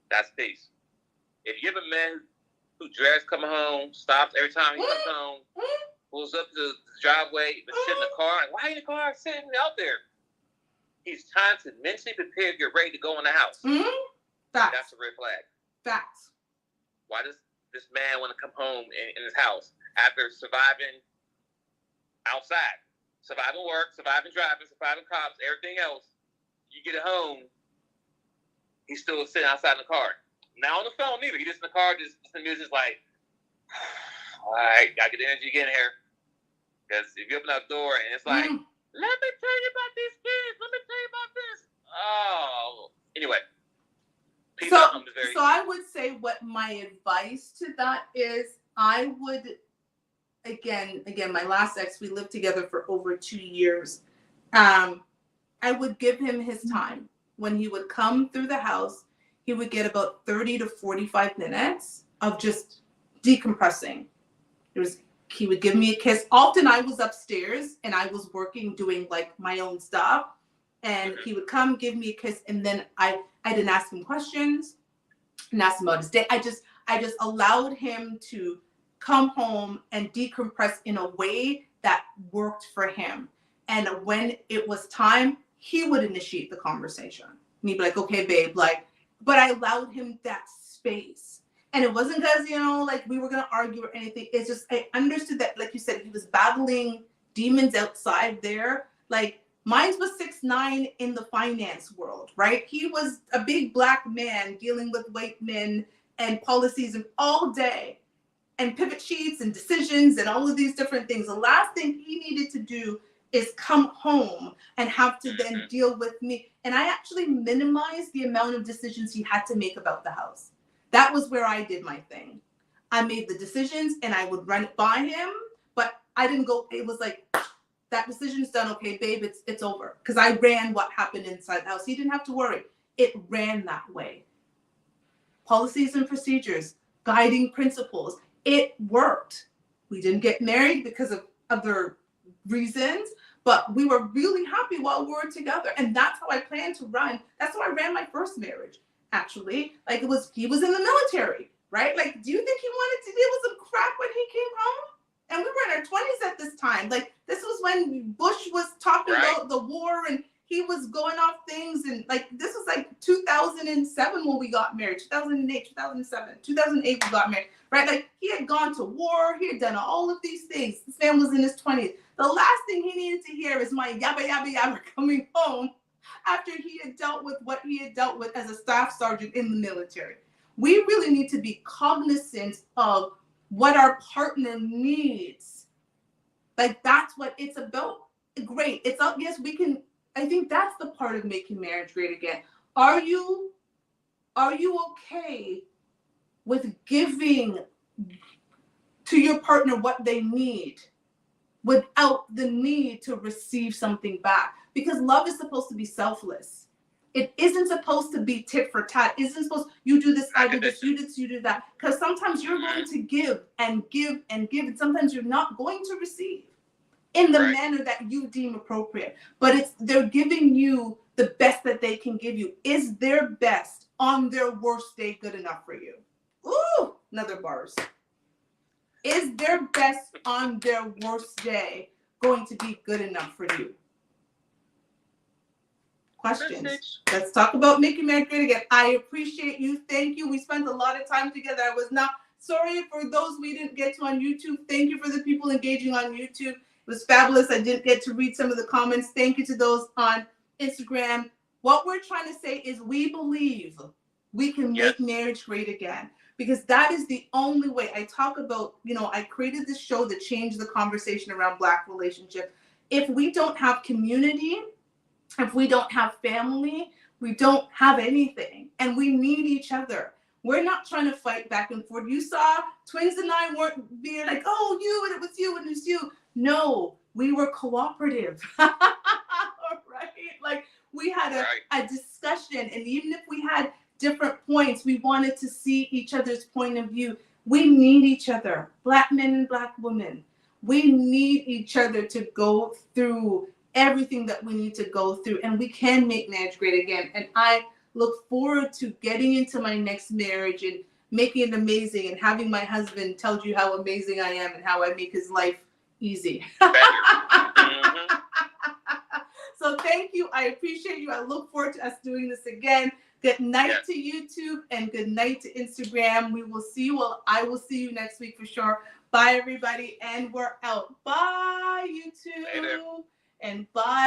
That's peace. If you have a man who dreads coming home, stops every time he comes home, pulls up to the driveway, but sit in the car, like, why are you in the car sitting out there? He's trying to mentally prepare if you're ready to go in the house. Facts. That's a red flag. Facts. Why does this man want to come home in his house after surviving outside, surviving work, surviving driving, surviving cops, everything else? You get home, he's still sitting outside in the car. Not on the phone either. He just in the car, just the music's like, all right, gotta get the energy to get in here. Because if you open that door and it's like, let me tell you about these kids. Let me tell you about this. Oh, anyway. So I would say what my advice to that is, I would, again, my last ex, we lived together for over 2 years. I would give him his time. When he would come through the house, he would get about 30 to 45 minutes of just decompressing. He would give me a kiss. Often I was upstairs and I was working, doing like my own stuff. And he would come, give me a kiss, and then I didn't ask him questions, and ask him about his day. I just allowed him to come home and decompress in a way that worked for him. And when it was time, he would initiate the conversation. And he'd be like, okay, babe, like, but I allowed him that space. And it wasn't because, like we were going to argue or anything. It's just, I understood that, like you said, he was battling demons outside there. Like, mine was 6'9" in the finance world, right? He was a big black man dealing with white men and policies all day, and pivot sheets and decisions and all of these different things. The last thing he needed to do is come home and have to then deal with me. And I actually minimized the amount of decisions he had to make about the house. That was where I did my thing. I made the decisions and I would run it by him, but I didn't go, it was like, that decision's done. Okay, babe, it's over. Because I ran what happened inside the house. He didn't have to worry. It ran that way. Policies and procedures, guiding principles. It worked. We didn't get married because of other reasons, but we were really happy while we were together. And that's how I planned to run. That's how I ran my first marriage, actually. Like, he was in the military, right? Like, do you think he wanted to deal with some crap when he came home? And we were in our 20s at this time. Like, this was when Bush was talking about the war and he was going off things. And like, this was like 2007 when we got married, 2008, 2007, 2008 we got married, right? Like, he had gone to war. He had done all of these things. This man was in his 20s. The last thing he needed to hear is my yabba, yabba, yabba coming home after he had dealt with what he had dealt with as a staff sergeant in the military. We really need to be cognizant of what our partner needs. Like, that's what it's about. Great. It's up. Yes, we can. I think that's the part of making marriage great again. Are you okay with giving to your partner what they need without the need to receive something back? Because love is supposed to be selfless. It isn't supposed to be tit for tat. It isn't supposed, you do this, I do this, you do this, you do that. Because sometimes you're going to give and give and give, and sometimes you're not going to receive in the manner that you deem appropriate. But they're giving you the best that they can give you. Is their best on their worst day good enough for you? Ooh, another bars. Is their best on their worst day going to be good enough for you? Questions. Let's talk about making marriage great again. I appreciate you. Thank you. We spent a lot of time together. I was not sorry for those we didn't get to on YouTube. Thank you for the people engaging on YouTube. It was fabulous. I didn't get to read some of the comments. Thank you to those on Instagram. What we're trying to say is we believe we can make marriage great again, because that is the only way. I talk about, I created this show to change the conversation around Black relationships. If we don't have community, if we don't have family, we don't have anything. And we need each other. We're not trying to fight back and forth. You saw Twins and I weren't being like, oh, you, and it was you, and it was you. No, we were cooperative. Right? Like, we had a discussion, and even if we had different points, we wanted to see each other's point of view. We need each other, Black men and Black women. We need each other to go through everything that we need to go through, and we can make marriage great again. And I look forward to getting into my next marriage and making it amazing, and having my husband tell you how amazing I am and how I make his life easy. Mm-hmm. So thank you. I appreciate you. I look forward to us doing this again. Good night to YouTube, and good night to Instagram. We will see you. Well, I will see you next week for sure. Bye, everybody. And we're out. Bye, YouTube. Later. And bye.